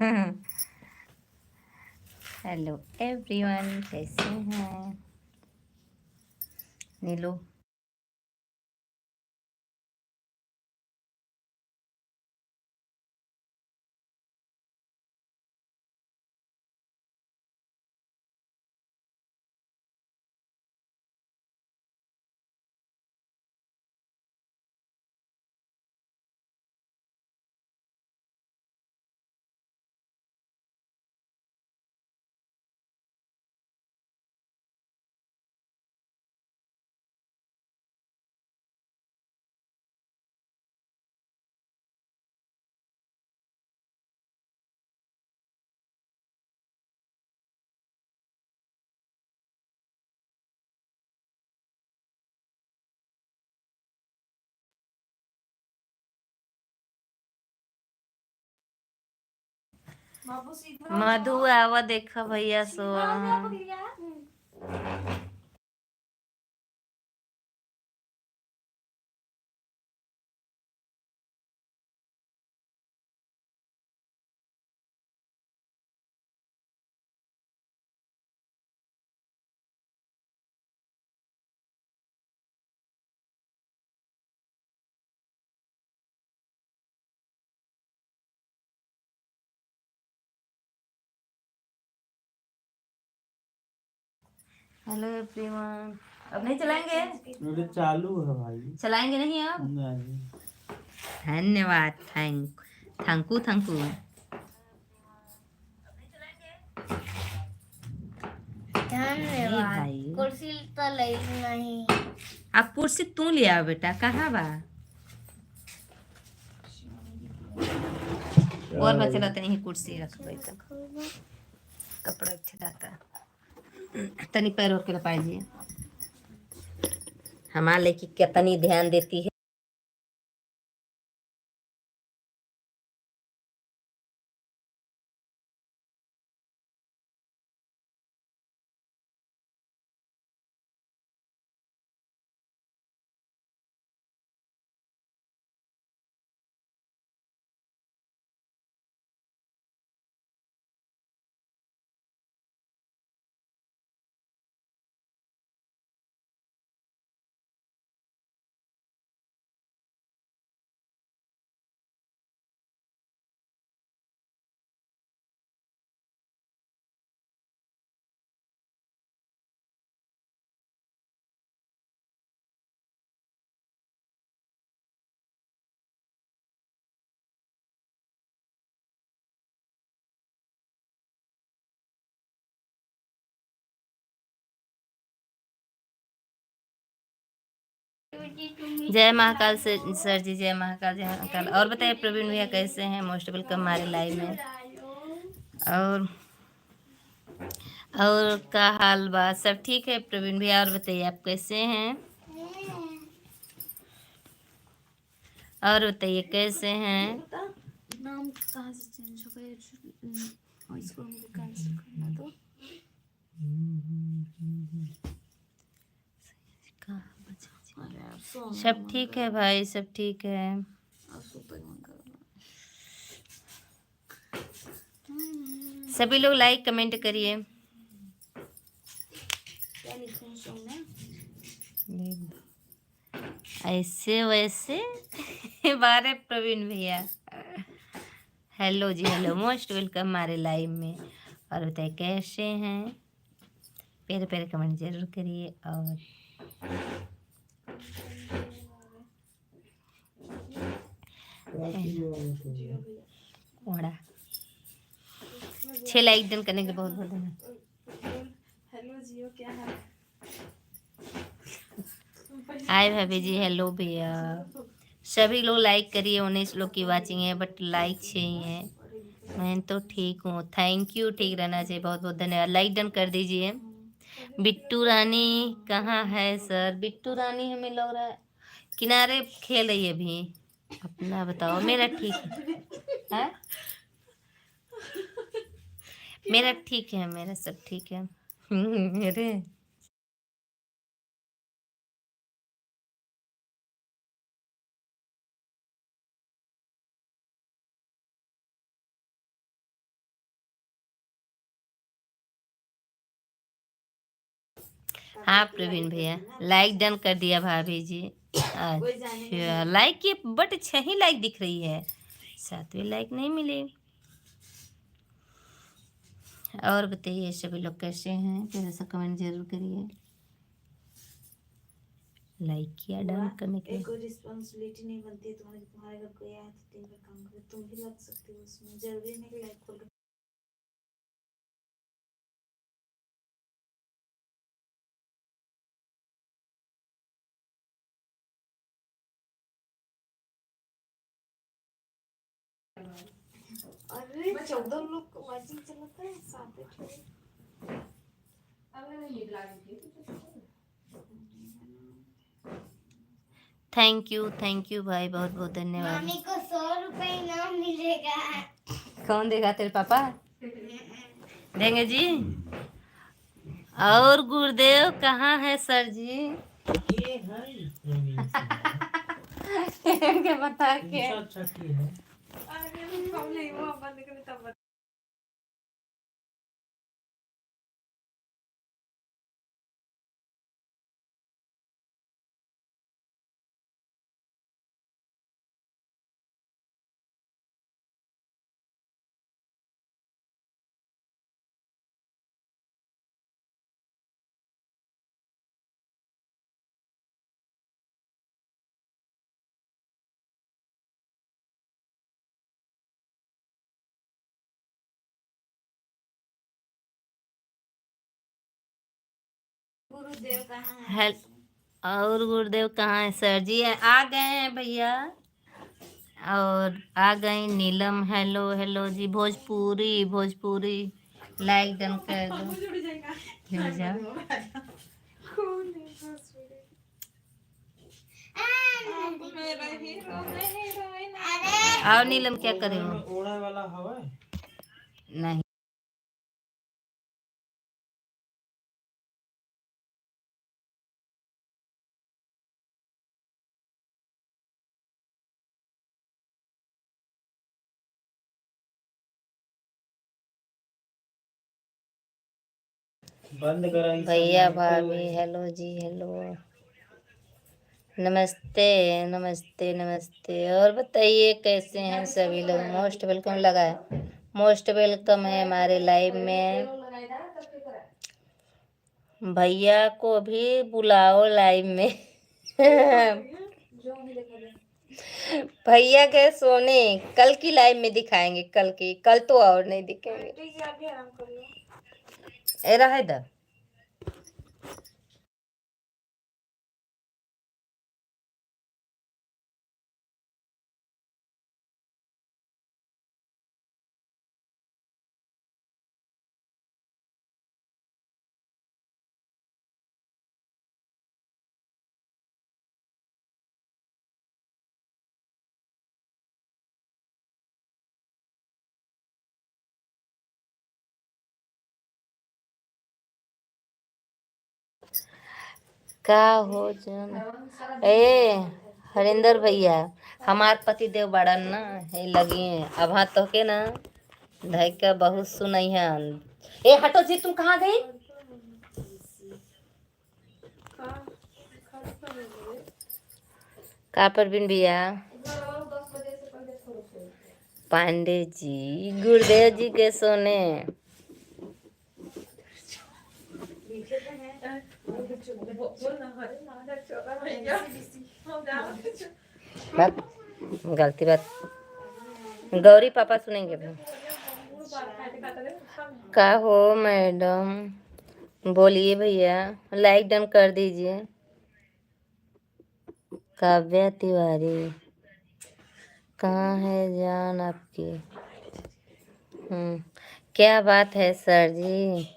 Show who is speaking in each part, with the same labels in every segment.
Speaker 1: Hello everyone, कैसे हैं नीलू? मधु आवा देखा भैया सो हेलो एवरीवन। अब नहीं चलाएंगे?
Speaker 2: मेरे चालू है भाई।
Speaker 1: चलाएंगे नहीं अब?
Speaker 2: नहीं।
Speaker 1: धन्यवाद, थैंकू थैंकू।
Speaker 3: धन्यवाद।
Speaker 1: भाई
Speaker 3: कुर्सी तो ले नहीं।
Speaker 1: अब कुर्सी तू ले आओ बेटा, कहाँ बा? और बच्चे रहते यही कुर्सी रखबे तो कपड़ा छिलाता तनी पैर के पाइए। हमारे लेके कितनी ध्यान देती है। जय महाकाल से सर जी, जय महाकाल, जय महाकाल। और बताइए प्रवीण भैया कैसे हैं? मोस्ट वेलकम हमारे लाइव में। और का हाल बात सब ठीक है प्रवीण भैया? और बताइए आप कैसे हैं? और बताइए कैसे हैं?
Speaker 3: नाम कहाँ से चेंज हो गया? इसको मुझे कैंसिल करना दो।
Speaker 1: सब ठीक है भाई, सब ठीक है। सभी लोग लाइक कमेंट करिए। ऐसे वैसे बारे प्रवीण भैया। हेलो जी, हेलो, मोस्ट वेलकम हमारे लाइव में। और बताइए कैसे हैं? प्यारे प्यारे कमेंट जरूर करिए। और ओड़ा 6 लाइक डन करने के बहुत बहुत धन्यवाद।
Speaker 3: हेलो जियो, क्या है?
Speaker 1: हाय भाभी जी, हेलो भैया। सभी लोग लाइक करिए। 19 लोग की वाचिंग है बट लाइक चाहिए। मैं तो ठीक हूँ, थैंक यू। ठीक रहना चाहिए, बहुत बहुत धन्यवाद। लाइक डन कर दीजिए। बिट्टू रानी कहाँ है सर? बिट्टू रानी हमें लग रहा है किनारे खेल रही है अभी। अपना बताओ। मेरा ठीक है? मेरा ठीक है, मेरा सब ठीक है। अरे हाँ प्रवीण भैया लाइक डन कर दिया भाभी जी। अच्छा लाइक ये बट 6 ही लाइक दिख रही है, 7वीं लाइक नहीं मिली। और बताइए सभी लोग कैसे हैं, थोड़ा सा कमेंट जरूर करिए। लाइक किया डन करने के लिए।
Speaker 3: कोई रिस्पांसिबिलिटी नहीं बनती है तुम्हारे तुम्हारे घर कोई आया तो दिन भर काम करे, तुम भी लग सकती हो उसमें, जरूरी नहीं कि लाइक खोल के। अरे 14 लोग को वाचिंग चलाता है, 7
Speaker 1: थैंक यू भाई, बहुत बहुत धन्यवाद।
Speaker 3: मामी को 100 रुपए इनाम मिलेगा।
Speaker 1: कौन देगा, तेरे पापा देंगे जी? और गुरुदेव कहाँ है सर जी?
Speaker 2: ये है प्रवीण से।
Speaker 1: इनके बता के
Speaker 2: अच्छा की है।
Speaker 3: गुरुदेव कहाँ है?
Speaker 1: हेल और गुरुदेव कहाँ है सर जी? आ गए हैं भैया, और आ गई नीलम। हेलो हेलो जी, भोजपुरी भोजपुरी लाइक डन कर दो। जुड़ जाओ। आओ नीलम, क्या करे हो?
Speaker 2: ओढ़े वाला हवा है।
Speaker 1: नहीं
Speaker 2: बंद करा
Speaker 1: भैया भाभी, हेलो जी हेलो, नमस्ते नमस्ते नमस्ते। और बताइए कैसे हैं सभी लोग? मोस्ट वेलकम लगा है, मोस्ट वेलकम है हमारे लाइव में। भैया को भी बुलाओ लाइव में। भैया के सोने कल की लाइव में दिखाएंगे, कल की, कल तो और नहीं दिखेंगे। ए रहा है दा। का हो जन ए हरिंदर भैया, हमार पति देव बड़न ना हे लगी है अब, हाँ तो के ना धई का बहुत सुनई है। ए हटो जी, तुम कहाँ गई? का परवीन भैया, पांडे जी, गुरुदेव जी के सोने। बात गलती बात, गौरी पापा सुनेंगे भी। का हो मैडम, बोलिए भैया, लाइक डन कर दीजिए। काव्या तिवारी, कहाँ है जान आपकी? क्या बात है सर जी,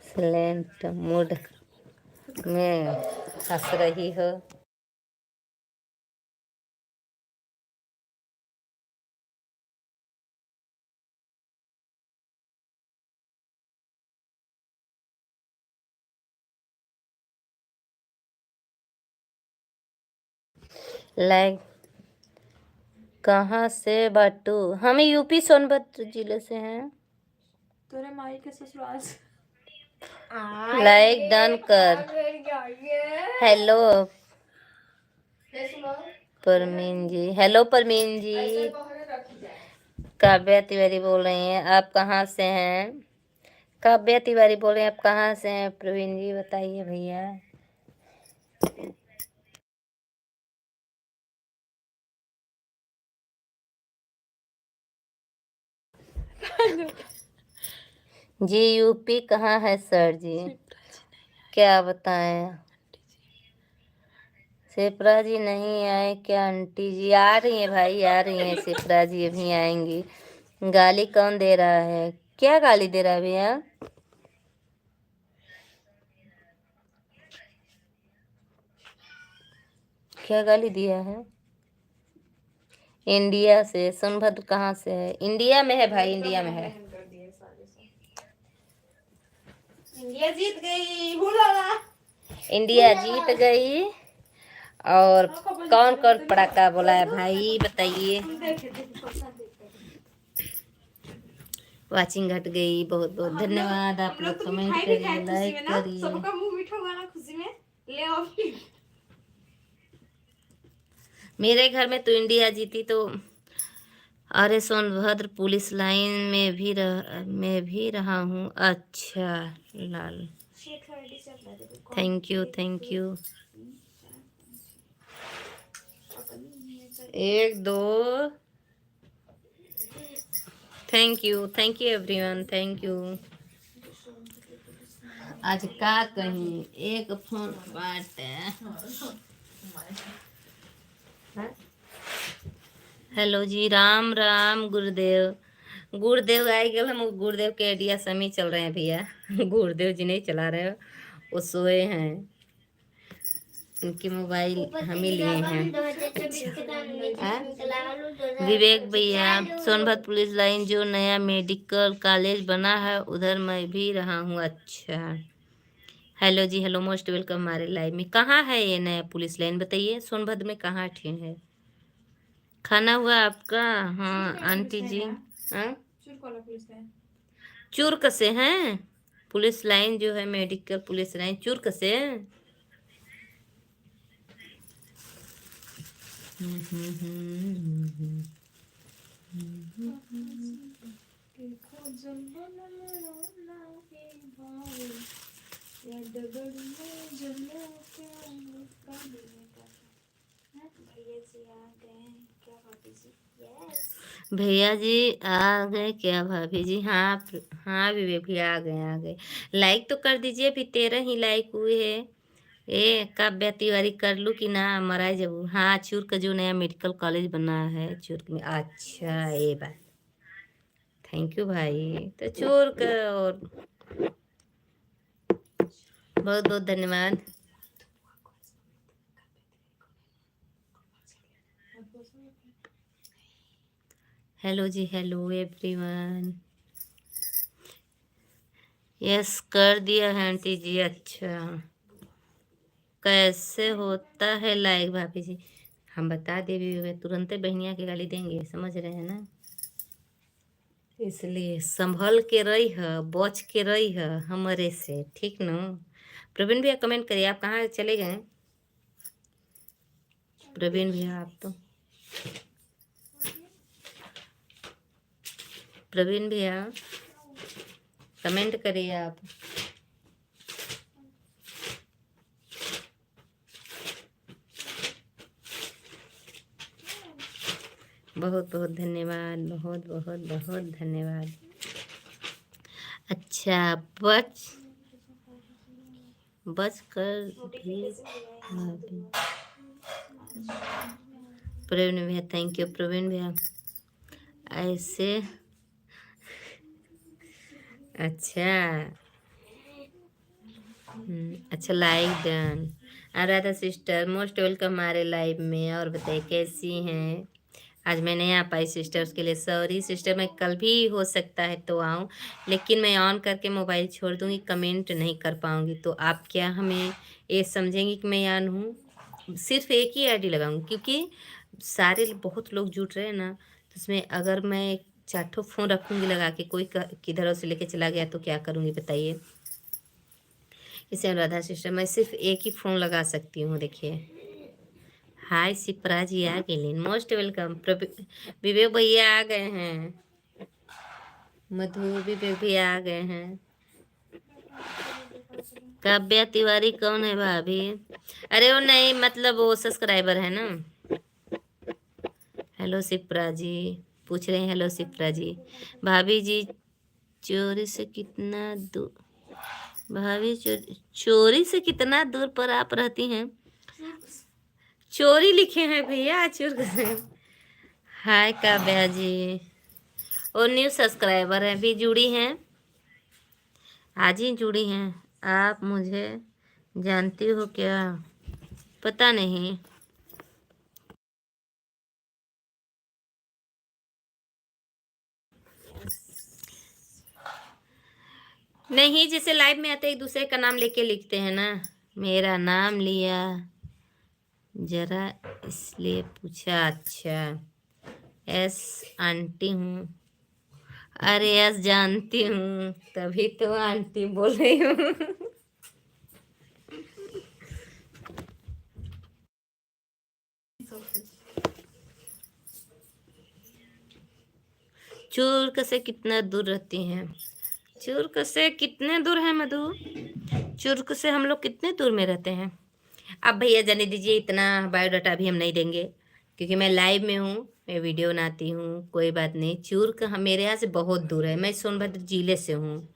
Speaker 1: साइलेंट मूड में हंस रही हो? लाइक कहाँ से बाटू? हम यूपी सोनभद्र जिले से हैं।
Speaker 3: तोरे माई के ससुराल से।
Speaker 1: लाइक डन कर। हेलो परमीन जी, हेलो परमीन जी। काव्या तिवारी बोल रही हैं, आप कहाँ से हैं? काव्या तिवारी बोल रहे हैं, आप कहाँ से हैं? प्रवीण जी बताइए भैया। जी यूपी कहाँ है सर जी? क्या बताएं? शिप्रा जी नहीं आए क्या? आंटी जी आ रही हैं भाई, आ रही हैं शिप्रा जी, अभी आएंगी। गाली कौन दे रहा है? क्या गाली दे रहा है भैया? क्या गाली दिया है? इंडिया से। सोनभद्र कहाँ से है? इंडिया में है भाई, इंडिया में है।
Speaker 3: इंडिया जीत गई, हुलाला।
Speaker 1: इंडिया जीत गई। और कौन कौन पटाखा बोला है भाई बताइए। वाचिंग घट गई, बहुत बहुत धन्यवाद। आप लोग कमेंट करिए, लाइक करिए।
Speaker 3: सबका मुंह मीठा हुआ ना खुशी में। ले आओ।
Speaker 1: मेरे घर में तो इंडिया जीती तो। अरे सोनभद्र पुलिस लाइन में भी रहा हूँ। अच्छा लाल, थैंक यू थैंक यू। एक दो, thank you everyone, thank you. आज का कहीं एक फोन बाटे। हेलो जी, राम राम गुरुदेव। गुरुदेव आए गए, हम गुरुदेव के आइडिया समी चल रहे हैं भैया। गुरुदेव जी नहीं चला रहे हो, वो सोए हैं। उनकी मोबाइल हम ही लिए हैं। विवेक भैया, सोनभद्र पुलिस लाइन जो नया मेडिकल कॉलेज बना है उधर मैं भी रहा हूँ। अच्छा हेलो जी, हेलो, मोस्ट वेलकम हमारे लाइव में। कहाँ है ये नया पुलिस लाइन बताइए? सोनभद्र में कहाँ ठीक है? खाना हुआ आपका? हाँ आंटी जी। हाँ चूर कसे हैं? पुलिस लाइन जो है मेडिकल पुलिस लाइन चूर कसे हैं? भैया जी आ गए क्या भाभी जी? हाँ हाँ विवेक भैया आ गए आ गए। लाइक तो कर दीजिए, अभी 13 ही लाइक हुए है। ए काव्या तिवारी कर लूँ कि ना? मराए जब। हाँ चूर का जो नया मेडिकल कॉलेज बना है चूर में। अच्छा ये बात, थैंक यू भाई। तो चूर का और बहुत बहुत धन्यवाद। हेलो जी, हेलो एवरीवन। यस कर दिया है आंटी जी। अच्छा कैसे होता है लाइक भाभी जी? हम बता दे भी हुए तुरंत बहनिया की गाली देंगे, समझ रहे हैं ना? इसलिए संभल के रही है, बच के रही है हमारे से, ठीक ना? प्रवीण भैया कमेंट करिए, आप कहाँ चले गए? प्रवीण भैया आप तो, प्रवीण भैया कमेंट करिए आप। बहुत बहुत धन्यवाद, बहुत बहुत बहुत धन्यवाद। अच्छा बच कर भी प्रवीण भैया, थैंक यू प्रवीण भैया। ऐसे अच्छा अच्छा like done. Anuradha sister most welcome हमारे लाइव में। और बताइए कैसी हैं? आज मैं नहीं आ पाई सिस्टर, उसके लिए सॉरी सिस्टर। मैं कल भी हो सकता है तो आऊँ, लेकिन मैं ऑन करके मोबाइल छोड़ दूँगी, कमेंट नहीं कर पाऊँगी। तो आप क्या हमें ये समझेंगे कि मैं यान हूँ? सिर्फ एक ही आईडी लगाऊंगी, क्योंकि सारे बहुत लोग जुट रहे हैं ना, तो उसमें अगर मैं 4 ठो फ़ोन रखूँगी लगा के, कोई किधरों से लेके चला गया तो क्या करूँगी बताइए? इसे अनुराधा सिस्टर, मैं सिर्फ एक ही फ़ोन लगा सकती हूँ, देखिए। हाय शिप्रा जी आ गए, मोस्ट वेलकम। विवेक भैया आ गए हैं, मधु विवेक भैया आ गए हैं। काव्या तिवारी कौन है भाभी? अरे वो नहीं, मतलब वो सब्सक्राइबर है ना। हेलो शिप्रा जी पूछ रहे हैं, हेलो शिप्रा जी। भाभी जी चोरी से कितना दूर, भाभी चोरी से कितना दूर पर आप रहती हैं? चोरी लिखे हैं भैया, चोर कैसे? हाय काव्या जी, और न्यू सब्सक्राइबर हैं भी जुड़ी हैं, आज ही जुड़ी हैं। आप मुझे जानती हो क्या? पता नहीं। नहीं, जैसे लाइव में आते एक दूसरे का नाम लेके लिखते हैं ना, मेरा नाम लिया जरा इसलिए पूछा। अच्छा, एस आंटी हूँ। अरे यस जानती हूँ, तभी तो आंटी बोल रही हूँ। चुर्क से कितना दूर रहती हैं? चुर्क से कितने दूर है मधु? चुर्क से हम लोग कितने दूर में रहते हैं? अब भैया जाने दीजिए, इतना बायोडाटा अभी हम नहीं देंगे, क्योंकि मैं लाइव में हूँ, मैं वीडियो बनाती हूँ। कोई बात नहीं, चुर्क हम मेरे यहाँ से बहुत दूर है, मैं सोनभद्र जिले से हूँ।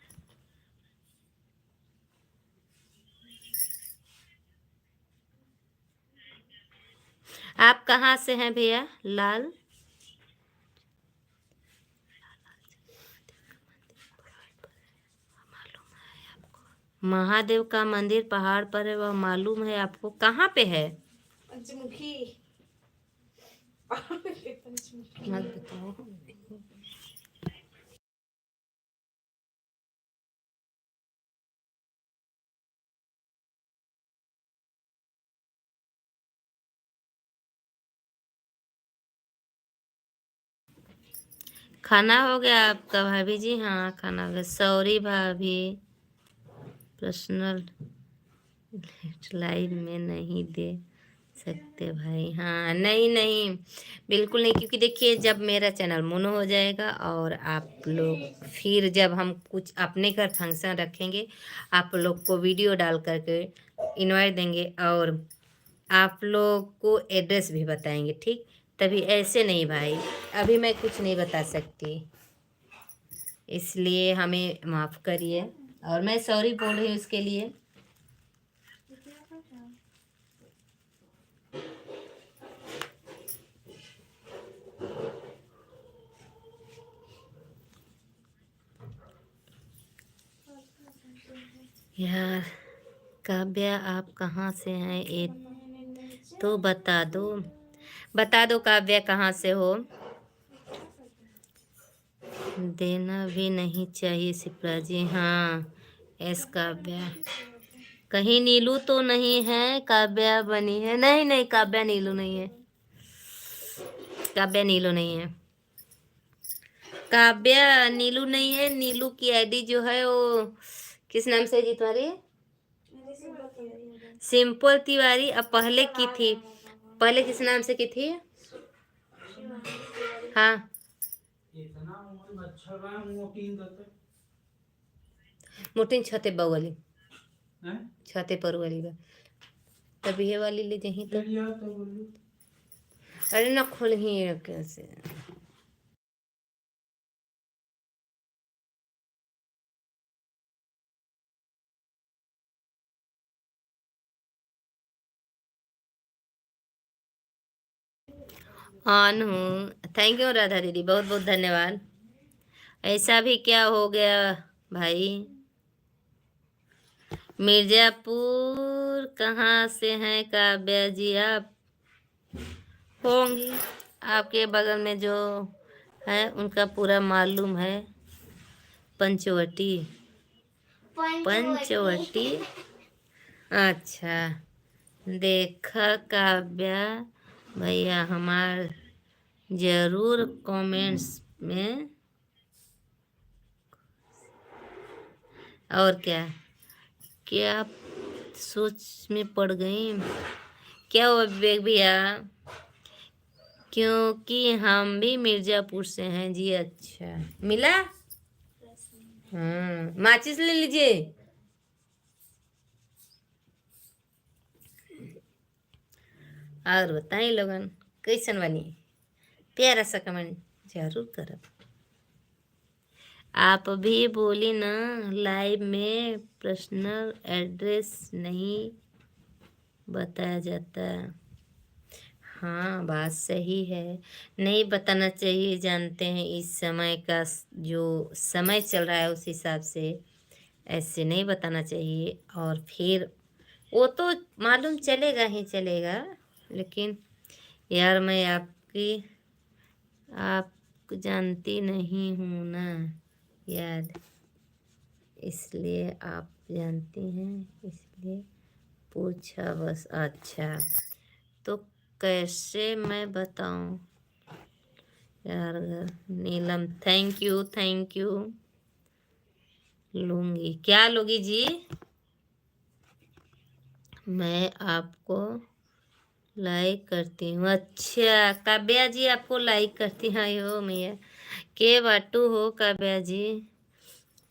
Speaker 1: आप कहाँ से हैं भैया? लाल महादेव का मंदिर पहाड़ पर है, वह मालूम है आपको? कहाँ पे है?
Speaker 3: पंचमुखी। पंचमुखी।
Speaker 1: मत बताओ। खाना हो गया आपका भाभी जी? हाँ खाना हो गया। सॉरी भाभी, पर्सनल लाइव में नहीं दे सकते भाई। हाँ नहीं नहीं, बिल्कुल नहीं, क्योंकि देखिए जब मेरा चैनल मोनो हो जाएगा और आप लोग फिर जब हम कुछ अपने घर फंक्शन रखेंगे, आप लोग को वीडियो डाल करके इनवाइट देंगे और आप लोग को एड्रेस भी बताएंगे, ठीक? तभी, ऐसे नहीं भाई, अभी मैं कुछ नहीं बता सकती, इसलिए हमें माफ़ करिए और मैं सॉरी बोल रही हूँ इसके लिए। यार काव्या आप कहाँ से हैं? ये तो बता दो, बता दो काव्या कहाँ से हो। देना भी नहीं चाहिए शिप्रा जी। हाँ एस काव्या, कहीं नीलू तो नहीं है? काव्या बनी है? नहीं नहीं, काव्या नीलू नहीं है, काव्या नीलू नहीं है, काव्या नीलू नहीं है। नीलू की आईडी जो है वो किस नाम से है जी तुम्हारी? सिंपल तिवारी। अब पहले की थी, पहले किस नाम से की थी? हाँ
Speaker 2: इतना मच्छर बा मोटीन तक
Speaker 1: मोटिन छते बवाली,
Speaker 2: हैं
Speaker 1: छते पर वाली बा, तभी ये वाली ले जही तो।
Speaker 2: चिड़िया तो बोलू
Speaker 1: अरे ना खोल ही कैसे। ऑन हूँ। थैंक यू राधा दीदी, बहुत बहुत धन्यवाद। ऐसा भी क्या हो गया भाई? मिर्जापुर कहाँ से हैं काव्या जी आप? होंगी आपके बगल में जो है उनका पूरा मालूम है। पंचवटी, पंचवटी, अच्छा। देखा काव्या भैया, हमार जरूर कमेंट्स में। और क्या क्या सोच में पड़ गई। क्या हुआ विवेक भैया? क्योंकि हम भी मिर्जापुर से हैं जी। अच्छा, मिला? माचिस ले लीजिए। और बताइए लोगन, कैसन बनी? प्यारा सा कमेंट जरूर करब। आप भी बोली ना, लाइव में पर्सनल एड्रेस नहीं बताया जाता। हाँ, बात सही है, नहीं बताना चाहिए। जानते हैं इस समय का जो समय चल रहा है, उस हिसाब से ऐसे नहीं बताना चाहिए। और फिर वो तो मालूम चलेगा ही चलेगा, लेकिन यार मैं आप जानती नहीं हूँ ना यार, इसलिए आप जानती हैं इसलिए पूछा बस। अच्छा, तो कैसे मैं बताऊँ यार? नीलम, थैंक यू। लूँगी, क्या लोगी जी? मैं आपको लाइक करती हूँ। अच्छा, काव्या जी आपको लाइक करती हैं? हो मैया के बाटू हो काव्या जी।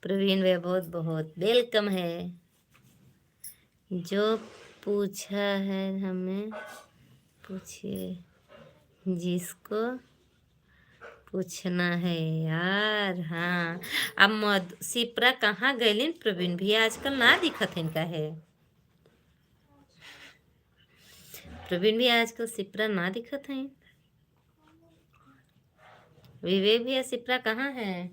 Speaker 1: प्रवीण भैया बहुत बहुत वेलकम है। जो पूछा है हमें पूछिए, जिसको पूछना है यार। हाँ, अब सिपरा कहाँ गए प्रवीण भैया? आजकल ना दिखत इनका है। प्रवीण भैया आजकल सिपरा ना दिखत है। विवेक भैया सिपरा कहाँ है?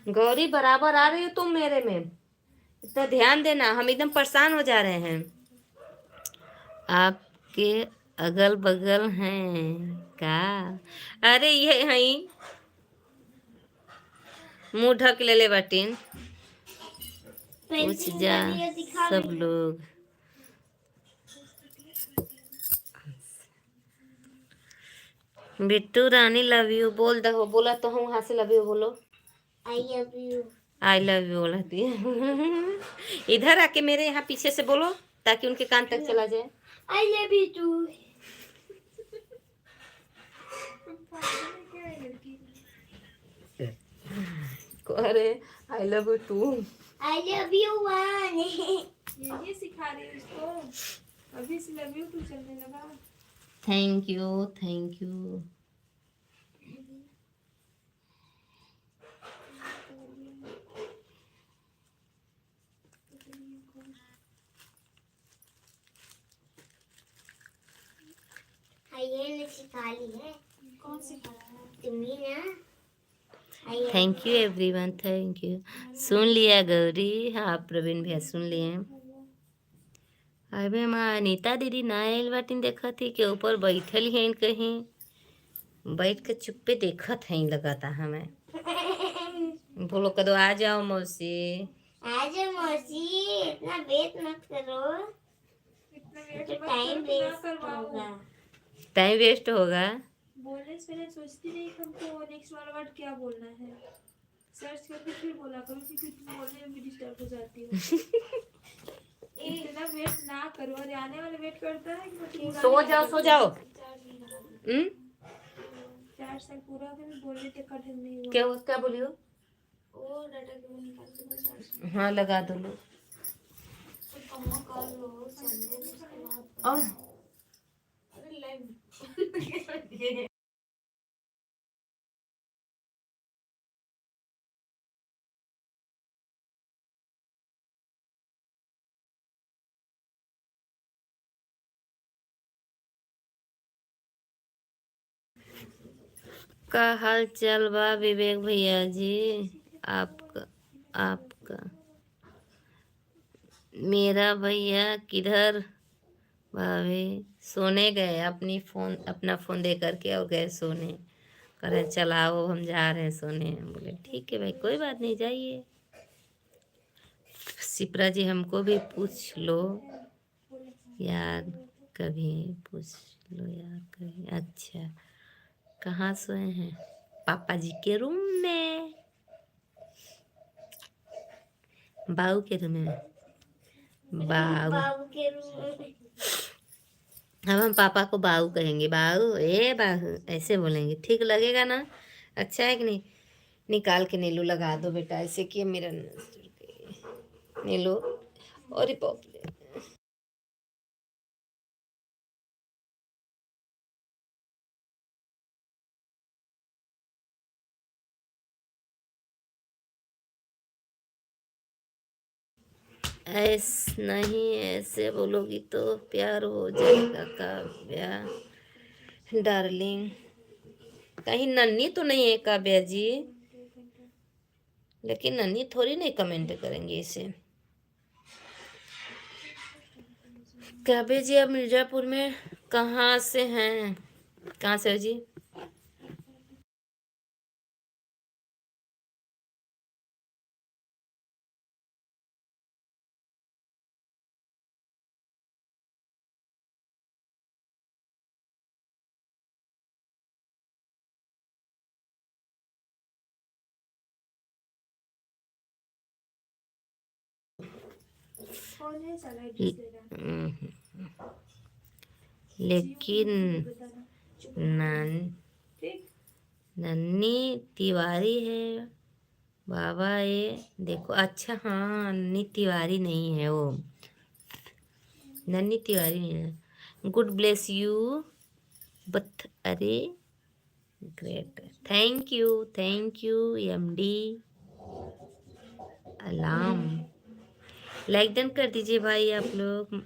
Speaker 1: गौरी बराबर आ रही हो तुम मेरे में, इतना ध्यान देना, हम एकदम परेशान हो जा रहे हैं। आपके अगल बगल हैं का? अरे ये हई मुंह ढक ले बाटीन। पूछ जा सब लोग। बिट्टू रानी लव यू बोल दो। बोला तो हूँ, वहां से लव यू बोलो। आई love you. I love you बोला थी। इधर आके मेरे यहाँ पीछे से बोलो, ताकि उनके कान तक चला जाए। I love you too. अरे I love you too. I love you one.
Speaker 3: यही सिखा रही हूँ उसको, अभी से लव यू टू चलने लगा।
Speaker 1: Thank you. ये सिखा ली है।
Speaker 3: कौन सिखा रहा है?
Speaker 1: तुम्ही ना। Thank you everyone, thank you. सुन लिया गौरी? हाँ प्रवीण भैया सुन लिए। अबे माँ अनीता दीदी ना आयल बाटिन, देखा थी के ऊपर बैठल हैं कहीं, बैठ के चुप्पे देखत हैं लगाता हमें। बोलो कदो आ जाओ मौसी। आ जाओ मौसी, इतना वेट मत करो,
Speaker 3: इतना वेट मत
Speaker 1: टाइम
Speaker 3: करो, ना
Speaker 1: वेस्ट
Speaker 3: करवाओ।
Speaker 1: होगा। टाइम वेस्ट होगा।
Speaker 3: बोलने से पहले सोचती नहीं कि हमको नेक्स्ट वाला वर्ड क्या बोलना है, सर्च करके फिर बोला करो, क्योंकि तुम बोलने में भी डिस्टर्ब हो जाती हो। इतना वेट ना करो, अरे आने वाले वेट करता है कि
Speaker 1: सो जाओ।
Speaker 3: 4 साल पूरा हो गया, मैं बोलने तक का ढंग नहीं हुआ।
Speaker 1: क्या बोलियो?
Speaker 3: ओ डाटा के वो निकाल के
Speaker 1: हाँ लगा दो लो।
Speaker 3: तो कम कर लो संडे उसके बाद।
Speaker 1: और
Speaker 3: अरे लाइव
Speaker 1: का हाल चाल बा विवेक भैया जी? आपका मेरा भैया किधर? भाभी सोने गए, अपना फोन दे करके और गए सोने। कह रहे चलाओ हम जा रहे हैं सोने। बोले ठीक है भाई, कोई बात नहीं, जाइए। सिप्रा जी हमको भी पूछ लो यार, कभी पूछ लो यार कभी। अच्छा, कहाँ सोए हैं? पापा जी के रूम में, बाऊ के रूम में। बाऊ के रूम में। अब हम पापा को बाऊ कहेंगे, बाऊ ए बाऊ ऐसे बोलेंगे, ठीक लगेगा ना? अच्छा है कि नहीं? निकाल के नीलू लगा दो बेटा, ऐसे किए मेरा नीलू। और ऐस नहीं, ऐसे बोलोगी तो प्यार हो जाएगा काव्या डार्लिंग। कहीं नन्ही तो नहीं है काव्या जी? लेकिन नन्ही थोड़ी नहीं कमेंट करेंगे इसे। काव्या जी आप मिर्जापुर में कहाँ से हैं? कहाँ से हो जी?
Speaker 3: कौन है साला एड्रेस दे रहा?
Speaker 1: लेकिन
Speaker 3: बताना चुप
Speaker 1: नन
Speaker 3: ठीक।
Speaker 1: नन्ही तिवारी है बाबा, ये देखो। अच्छा हाँ, नन्ही तिवारी नहीं है वो, नन्ही तिवारी नहीं है। गुड ब्लेस यू बथ, अरे great, thank you MD alarm. Like done कर दीजिए भाई आप लोग।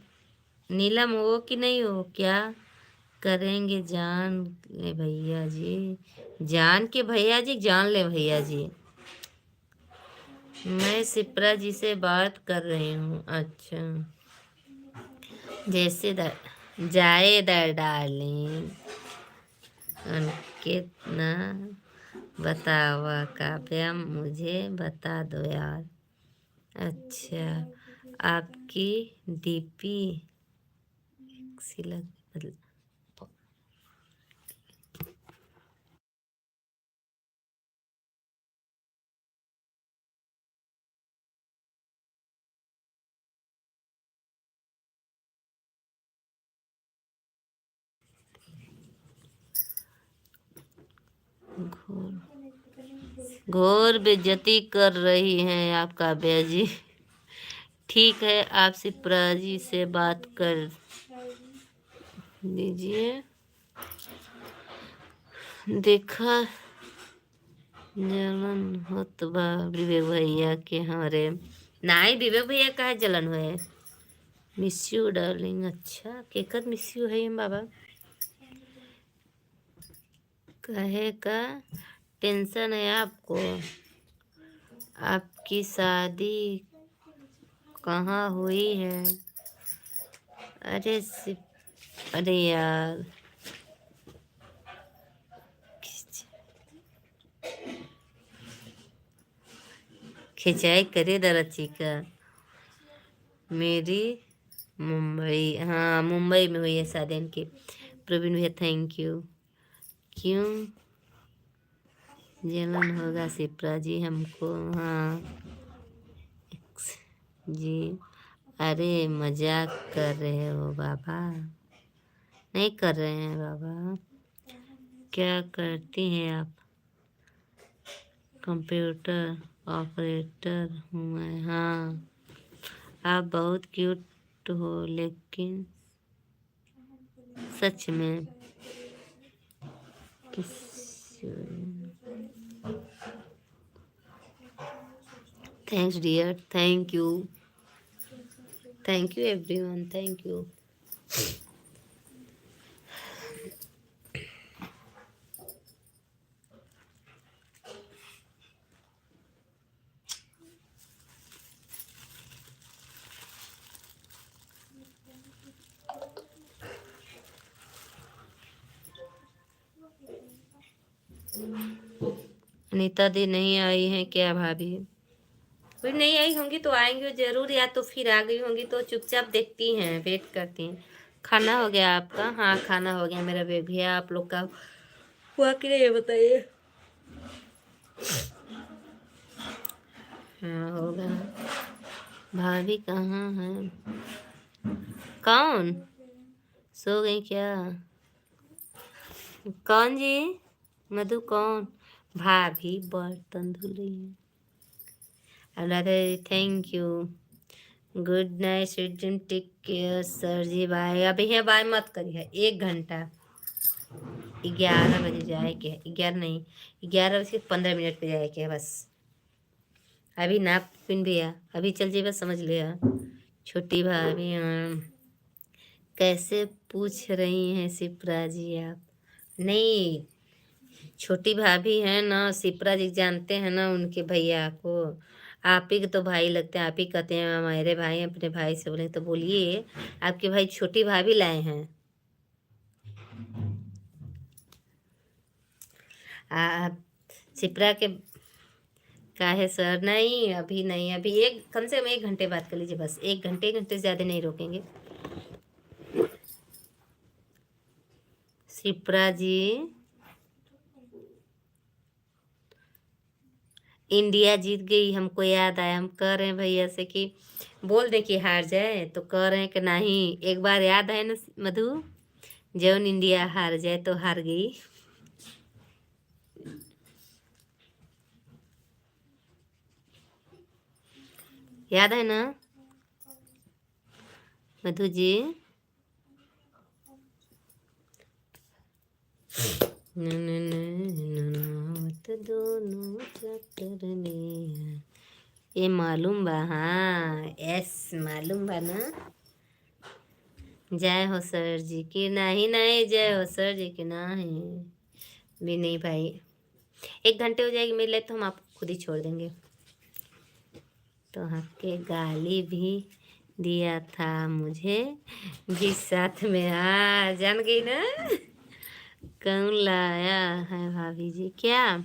Speaker 1: नीलम हो कि नहीं हो? क्या करेंगे जान ले भैया जी? जान के भैया जी, जान ले भैया जी। मैं सिप्रा जी से बात कर रही हूँ। अच्छा, जैसे जाए दर डार्लिंग। अंकित ना बतावा काव्या, मुझे बता दो यार। अच्छा, आपकी डीपी सी लग मतलब घोर बेइज्जती कर रही हैं आप काव्या जी। ठीक है, आप सिप्रा जी से बात कर लीजिए। देखा जलन होत बा विवेक भैया के हमारे। नाई विवेक भैया का है जलन हुए। Miss you darling. अच्छा, केकर मिस यू है बाबा? कहे का टेंशन है आपको? आपकी शादी कहाँ हुई है? अरे यार, खिंचाई करे दरची का। मेरी मुंबई, हाँ मुंबई में हुई है शादी इनकी। प्रवीण भैया थैंक यू। क्यों जलन होगा सिप्रा जी हमको? हाँ जी, अरे मजाक कर रहे हो बाबा? नहीं कर रहे हैं बाबा। क्या करती हैं आप? कंप्यूटर ऑपरेटर हूँ मैं। हाँ, आप बहुत क्यूट हो, लेकिन सच में किस। Thanks dear, thank you everyone, thank you. Anita दी नहीं आई है क्या भाभी? कोई नहीं आई होंगी तो आएंगी जरूर, या तो फिर आ गई होंगी तो चुपचाप देखती हैं, वेट करती हैं। खाना हो गया आपका? हाँ खाना हो गया मेरा बेबी है। आप लोग का हुआ कि नहीं ये बताइए। हाँ होगा। भाभी कहाँ है? कौन सो गई क्या? कौन जी? मधु कौन? भाभी बर्तन धुल रही है। Anuradha thank you. Good night sweet dream, take care sir ji, bye. अभी है बाय मत करिए, 1 घंटा 11 बजे जाए के, 11 नहीं 11 बज के 15 मिनट पे जाए के बस। अभी ना पिन भी है, अभी चल जी बस, समझ लिया। छोटी भाभी हाँ। कैसे पूछ रही हैं सिप्रा जी आप? नहीं, छोटी भाभी है ना सिप्रा जी, जानते हैं ना उनके भैया को। आप ही के तो भाई लगते हैं, आप ही कहते हैं हमारे भाई, अपने भाई से बोले तो बोलिए आपके भाई छोटी भाभी लाए हैं। आप सिप्रा के काहे सर? नहीं अभी नहीं, अभी एक कम से कम 1 घंटे बात कर लीजिए बस, 1 घंटे से ज़्यादा नहीं रोकेंगे। सिप्रा जी इंडिया जीत गई, हमको याद आया। हम कह रहे हैं भैया से कि बोल दे कि हार जाए, तो कह रहे हैं कि नहीं, एक बार याद है ना मधु, जौन इंडिया हार जाए तो हार गई। याद है ना मधु जी? दोनों चक्कर में ये मालूम बा? हाँ यस मालूम बा ना। जय हो सर जी की नहीं, नहीं जय हो सर जी की नहीं भी नहीं भाई। 1 घंटे हो जाएगी मेरी लाइफ तो हम आपको खुद ही छोड़ देंगे। तो आपके गाली भी दिया था मुझे भी साथ में। हाँ जान गई ना कौन लाया है भाभी जी? क्या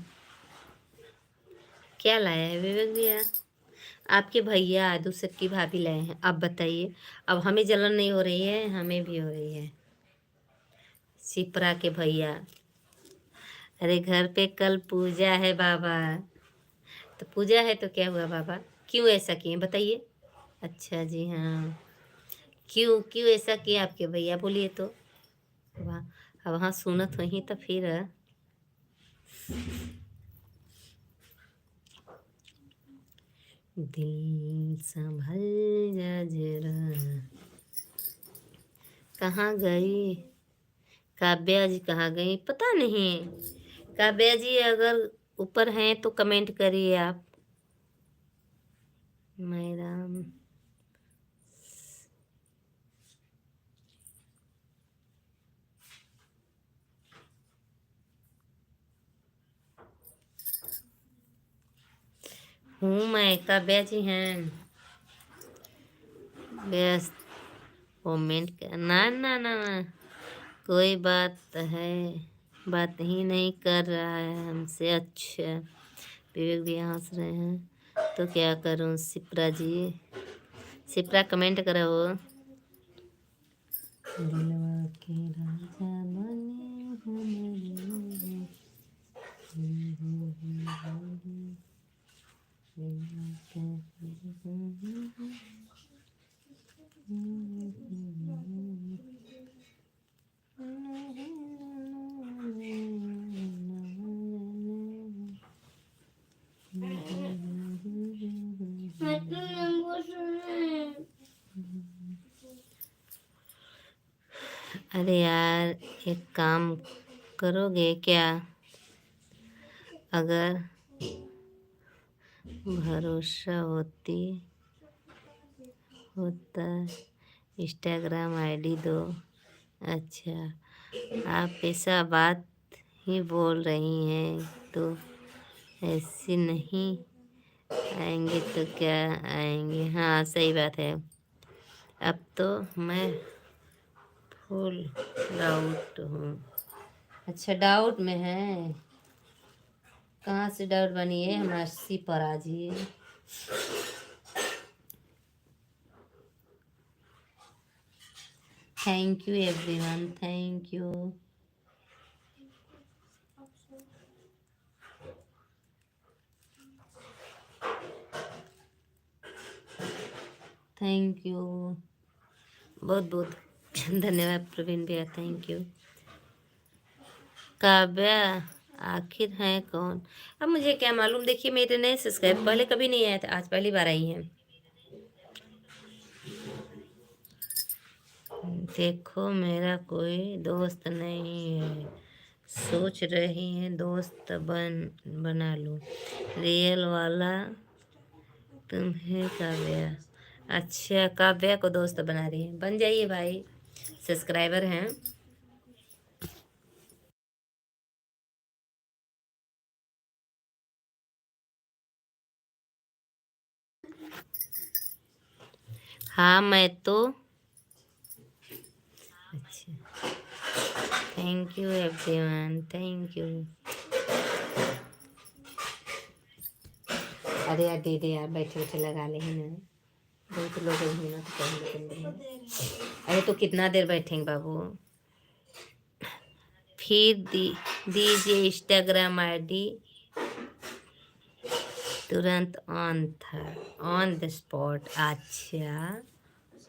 Speaker 1: क्या लाया है विवेक भैया? आपके भैया दूसर की भाभी लाए हैं। अब बताइए, अब हमें जलन नहीं हो रही है? हमें भी हो रही है। सिपरा के भैया, अरे घर पे कल पूजा है बाबा। तो पूजा है तो क्या हुआ बाबा, क्यों ऐसा किए बताइए? अच्छा जी हाँ, क्यों क्यों ऐसा किया आपके भैया, बोलिए तो। वाह, अब हाँ सुनत वहीं तो फिर दिल संभल जा जरा। कहाँ गई काव्या जी? कहाँ गई पता नहीं। काव्या जी अगर ऊपर हैं तो कमेंट करिए आप। मैडम हूँ मैं, काव्या जी हैं व्यस्त। कमेंट ना ना ना ना, कोई बात है, बात ही नहीं कर रहा है हमसे। अच्छा विवेक भी हंस रहे हैं तो क्या करूं? सिप्रा जी, सिप्रा कमेंट करो। दिलवा के राजा बने अरे यार एक काम करोगे क्या? अगर भरोसा होता इंस्टाग्राम आईडी दो। अच्छा आप ऐसा बात ही बोल रही हैं तो ऐसे नहीं आएंगे तो क्या आएंगे? हाँ सही बात है। अब तो मैं फुल डाउट हूँ। अच्छा डाउट में है? कहाँ से डाउट बनी है हमारा सी पर आज ही। Thank you everyone, thank you. Thank you, बहुत बहुत धन्यवाद प्रवीण भैया, थैंक यू। काव्या आखिर है कौन? अब मुझे क्या मालूम, देखिए मेरे नए सब्सक्राइब पहले कभी नहीं आए थे, आज पहली बार आई हैं। देखो मेरा कोई दोस्त नहीं है, सोच रही हैं दोस्त बना लूं, रियल वाला तुम्हें काव्या। अच्छा, काव्या को दोस्त बना रही है, बन जाइए भाई, सब्सक्राइबर हैं। हाँ मैं तो, अच्छा, thank you everyone, thank you. अरे यार दे दे यार, बैठे बैठे लगा ले ना, बहुत लोग हैं ना, तो कहेंगे। अरे तो कितना देर बैठेंगे बाबू? फिर दीजिए इंस्टाग्राम आईडी, तुरंत ऑन था, ऑन द स्पॉट। अच्छा,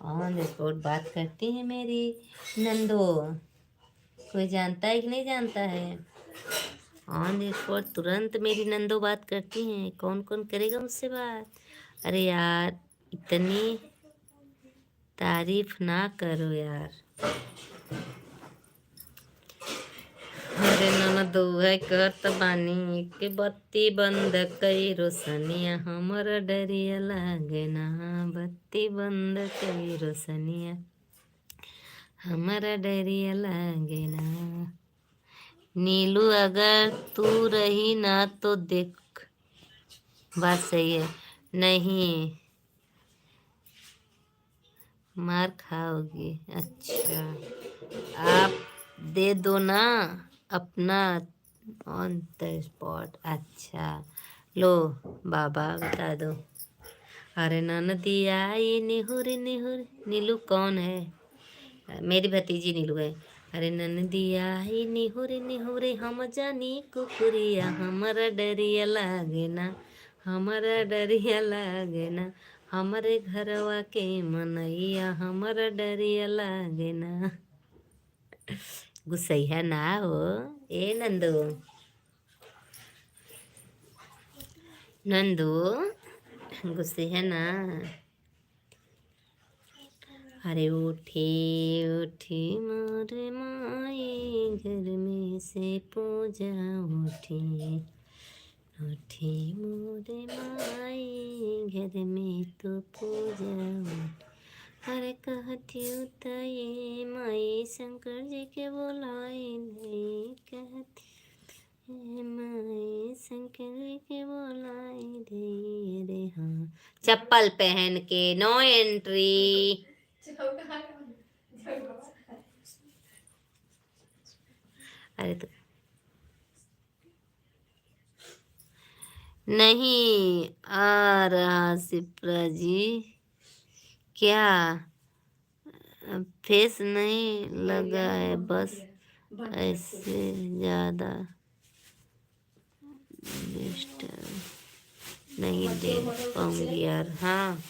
Speaker 1: ऑन द स्पॉट बात करती है मेरी नंदो, कोई जानता है कि नहीं जानता है? ऑन द स्पॉट तुरंत मेरी नंदो बात करती हैं, कौन कौन करेगा मुझसे बात? अरे यार इतनी तारीफ ना करो यार। अरे ननदो है करत बानी के बत्ती बंद कई रोशनिया, हमर डरिया लागे ना, बत्ती बंद कई रोशनिया, हमारा डरिया लागे ना। नीलू अगर तू रही ना तो देख, बात सही है, नहीं मार खाओगी। अच्छा आप दे दो ना अपना ऑन द स्पॉट। अच्छा लो बाबा बता दो। अरे ननदी आई निहुर निहुर, नीलू कौन है? मेरी भतीजी नीलू है। अरे ननदी आई निहुर निहुर, हम जानी कुकुरिया, हमारा डरिया लागे ना, हमारा डरिया लागे ना, हमारे घरवा के मनैया, हमारा डरिया लागे ना। गुस्सैया ना हो ए नंदू, नंदू गुस्सैया ना। अरे उठी उठी मोरे माई, घर में से पूजा उठी, उठी मोरे माई, घर में तो पूजा उठी। अरे कहती तो ये माई शंकर जी के बुलाए नहीं, कहती ये माई शंकर जी के बुलाए दे रे। हाँ चप्पल पहन के नो एंट्री। अरे तो नहीं आ रहा सिप्रा जी, क्या फेस नहीं लगा है, बस ऐसे ज़्यादा डिस्टर्ब नहीं दे पाऊंगी यार। हाँ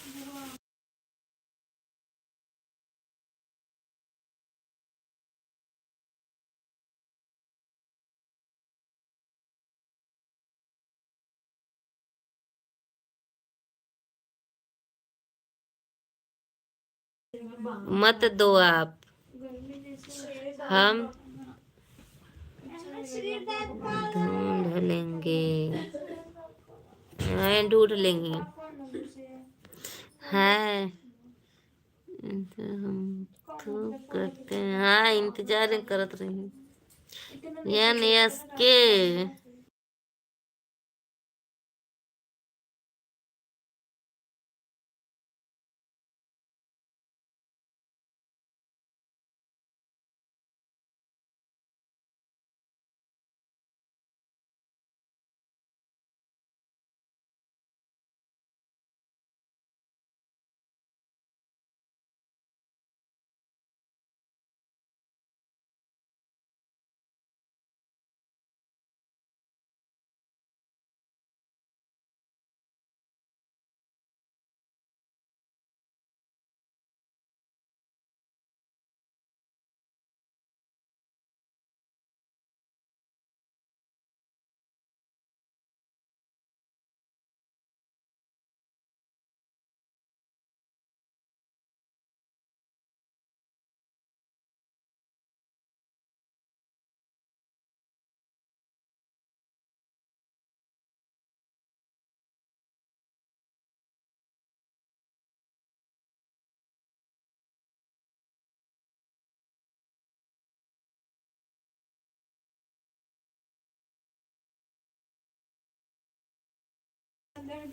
Speaker 1: मत दो आप, हम ढूंढ लेंगे, ढूंढ लेंगे। है तो हम तो करते हैं, हाँ इंतजार करत रही यान यस के।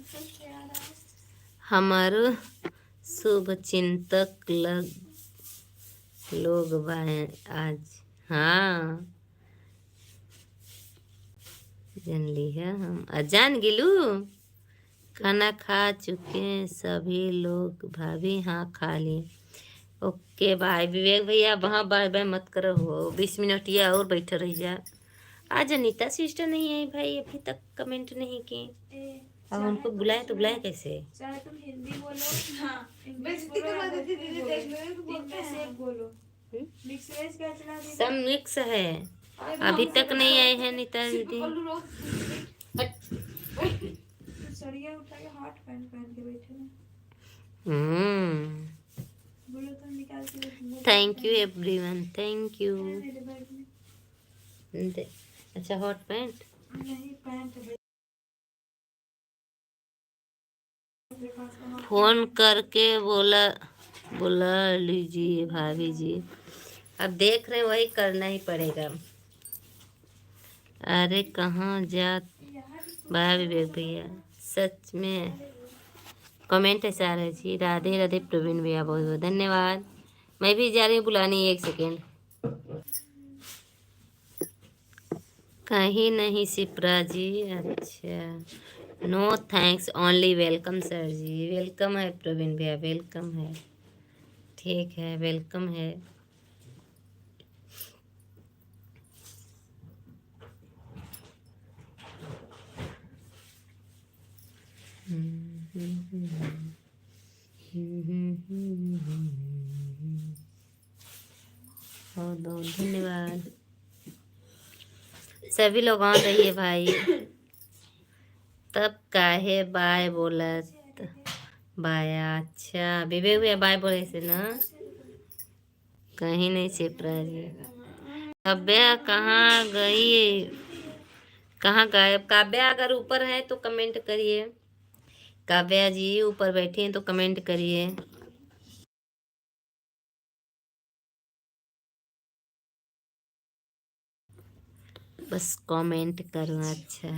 Speaker 3: से आ रहा है।
Speaker 1: हमारो शुभ चिंतक लोग बाए आज। हाँ जान ली है हम जान गिलू। खाना खा चुके हैं सभी लोग भाभी। हाँ खा लिए। ओके बाय विवेक भैया। वहाँ बाय बाय मत करो हो 20 मिनट या और बैठे रह जा। आज अनीता सिस्टर नहीं आई भाई अभी तक कमेंट नहीं की। अब उनको बुलाए तो बुलाए कैसे।
Speaker 3: चाहे तुम हिंदी बोलो हाँ इंग्लिश बोलो या भोजपुरी बोलो, तीन में से एक बोलो। मिक्स वेज क्या चला दी?
Speaker 1: सब मिक्स है। अभी तक नहीं आए हैं नीता दीदी।
Speaker 3: तो सड़िया उठा के हॉट पैंट पहन के बैठे ना। बोलो तुम निकाल के रखो।
Speaker 1: Thank you everyone thank you.
Speaker 3: मेरे बैग में
Speaker 1: अच्छा हॉट पैंट
Speaker 3: नहीं पैंट है मेरे पास का।
Speaker 1: फोन करके बोला बोला लीजिए भाभी जी। अब देख रहे हैं वही करना ही पड़ेगा। अरे कहाँ जा बाय विवेक भैया। सच में कमेंट ऐसा आ रहा है जी। राधे राधे प्रवीण भैया बहुत बहुत धन्यवाद। मैं भी जा रही हूँ बुलाने 1 सेकेंड। कहीं नहीं सिप्रा जी। अच्छा no thanks only welcome sir ji. Welcome है प्रवीण भैया वेलकम है। ठीक है वेलकम है। बहुत बहुत धन्यवाद। सभी लोग आ रही है भाई। तब काहे बाय बोलत बाय। अच्छा विवेक भैया बाय बोले से ना। कहीं नहीं छिप रहा जी। काव्या कहाँ गई। कहाँ गायब। काव्या अगर ऊपर है तो कमेंट करिए। काव्या जी ऊपर बैठी हैं तो कमेंट करिए। बस कमेंट करो। अच्छा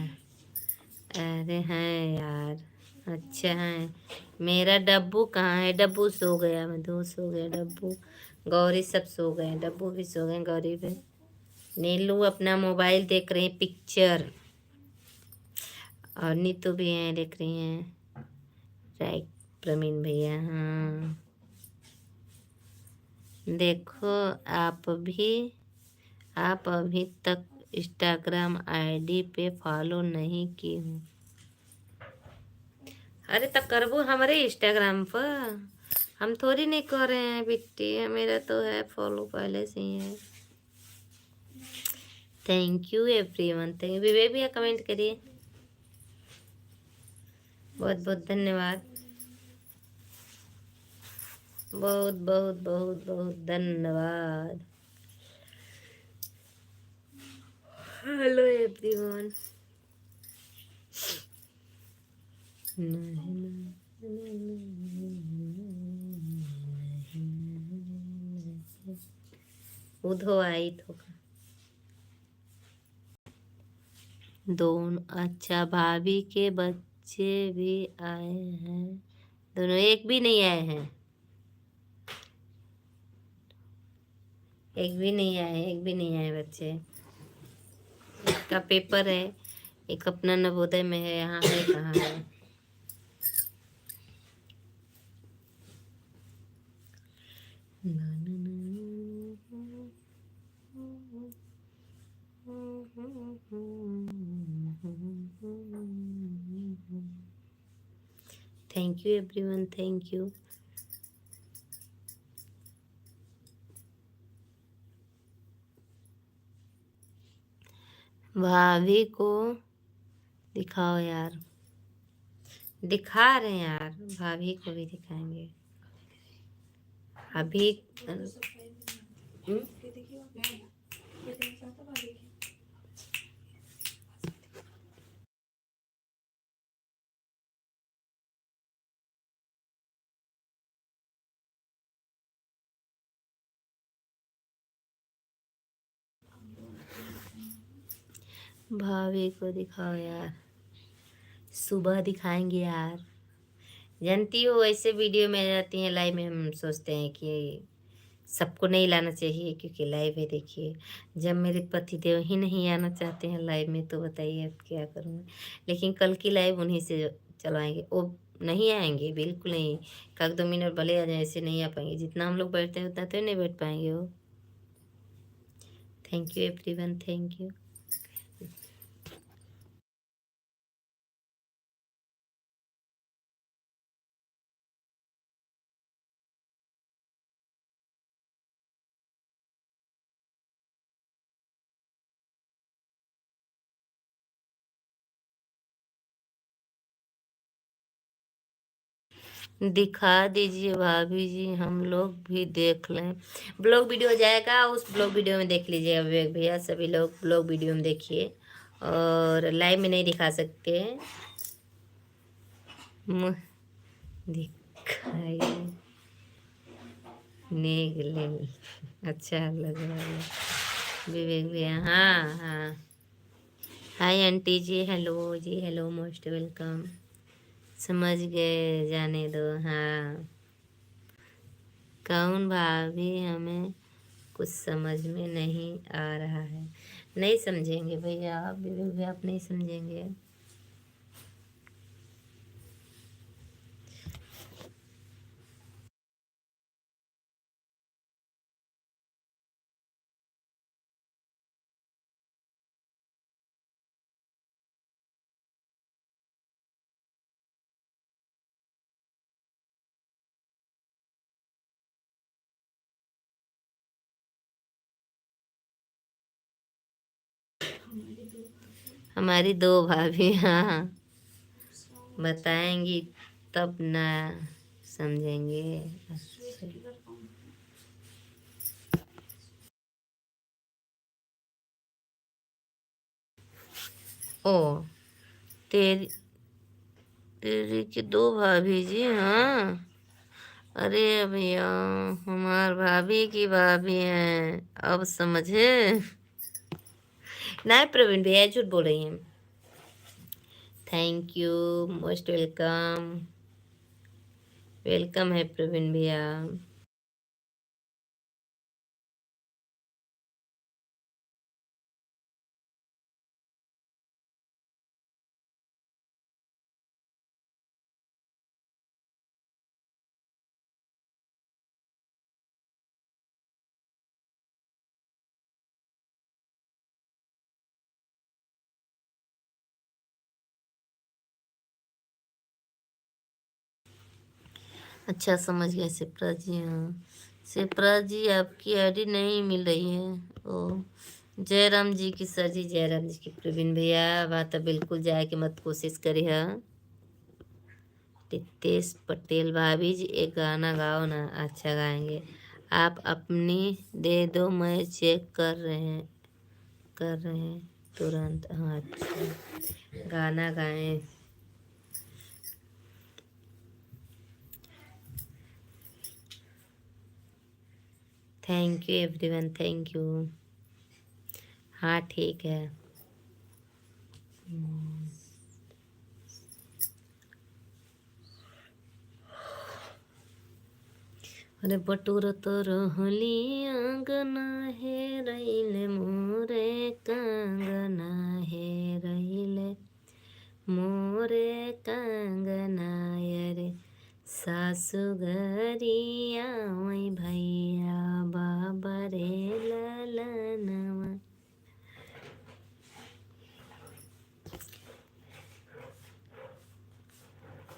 Speaker 1: अरे हैं यार। अच्छा है। मेरा डब्बू कहाँ है। डब्बू सो गया। मधु सो गया। डब्बू गौरी सब सो गए। डब्बू भी सो गए। गौरी भी। नीलू अपना मोबाइल देख रही पिक्चर। और नीतू भी हैं देख रही हैं। राइट प्रवीण भैया। हाँ देखो आप अभी तक इंस्टाग्राम आईडी पे फॉलो नहीं की हूँ। अरे तब करबो हमारे इंस्टाग्राम पर। हम थोड़ी नहीं कर रहे हैं बिट्टी। मेरा तो है फॉलो पहले से ही है। Thank you everyone thank you. Vivek भैया कमेंट करिए। बहुत बहुत धन्यवाद। बहुत बहुत बहुत बहुत धन्यवाद। Hello everyone. उधो आई तो दोनों। अच्छा भाभी के बच्चे भी आए हैं। दोनों एक भी नहीं आए हैं। एक भी नहीं आए। एक भी नहीं आए बच्चे। का पेपर है। एक अपना नवोदय में है। यहाँ है कहाँ है। Thank you everyone thank you. भाभी को दिखाओ यार। दिखा रहे हैं यार। भाभी को भी दिखाएंगे अभी। भाभी को दिखाओ यार। सुबह दिखाएंगे यार। जानती हो ऐसे वीडियो में आ जाती हैं लाइव में, हम सोचते हैं कि सबको नहीं लाना चाहिए क्योंकि लाइव है। देखिए जब मेरे पतिदेव ही नहीं आना चाहते हैं लाइव में तो बताइए अब क्या करूँ मैं। लेकिन कल की लाइव उन्हीं से चलवाएंगे। वो नहीं आएंगे बिल्कुल नहीं। एक 2 मिनट भले आ जाए, ऐसे नहीं आ पाएंगे। जितना हम लोग बैठते हैं उतना तो नहीं बैठ पाएंगे वो। Thank you everyone, thank you. दिखा दीजिए भाभी जी, हम लोग भी देख लें। ब्लॉग वीडियो जाएगा, उस ब्लॉग वीडियो में देख लीजिएगा विवेक भैया। सभी लोग ब्लॉग वीडियो में देखिए, और लाइव में नहीं दिखा सकते। मुँह दिखाइए नेगले, अच्छा लग रहा है विवेक भैया। हाँ हाँ, हाय आंटी जी, हेलो जी, हेलो, मोस्ट वेलकम। समझ गए, जाने दो। हाँ कौन भाभी, हमें कुछ समझ में नहीं आ रहा है। नहीं समझेंगे भैया आप, विवेक भैया आप नहीं समझेंगे। हमारी 2 भाभी, हाँ बताएंगी तब ना समझेंगे। ओ तेरी तेरी की 2 भाभी जी, हाँ। अरे भैया हमार भाभी की भाभी हैं, अब समझे। ना प्रवीण भैया झूठ बोल रही हैं। Thank you, most welcome. Welcome है प्रवीण भैया। अच्छा समझ गए शिप्रा जी, हाँ शिप्रा जी आपकी आईडी नहीं मिल रही है। ओ जयराम जी की सर जी, जयराम जी की प्रवीण भैया बात बिल्कुल जाए कि मत कोशिश करी है। रितेश पटेल, भाभी जी एक गाना गाओ ना। अच्छा गाएंगे, आप अपनी दे दो, मैं चेक कर रहे हैं तुरंत। हाँ अच्छा गाना गाएं। Thank you everyone, thank you. हाँ ठीक है। अरे बटुर तो रहली अंगना है रैले मोरे कंगना है रैले मोरे कंगना रे सासु गरिया वही भैया बाबा रे ललनवा।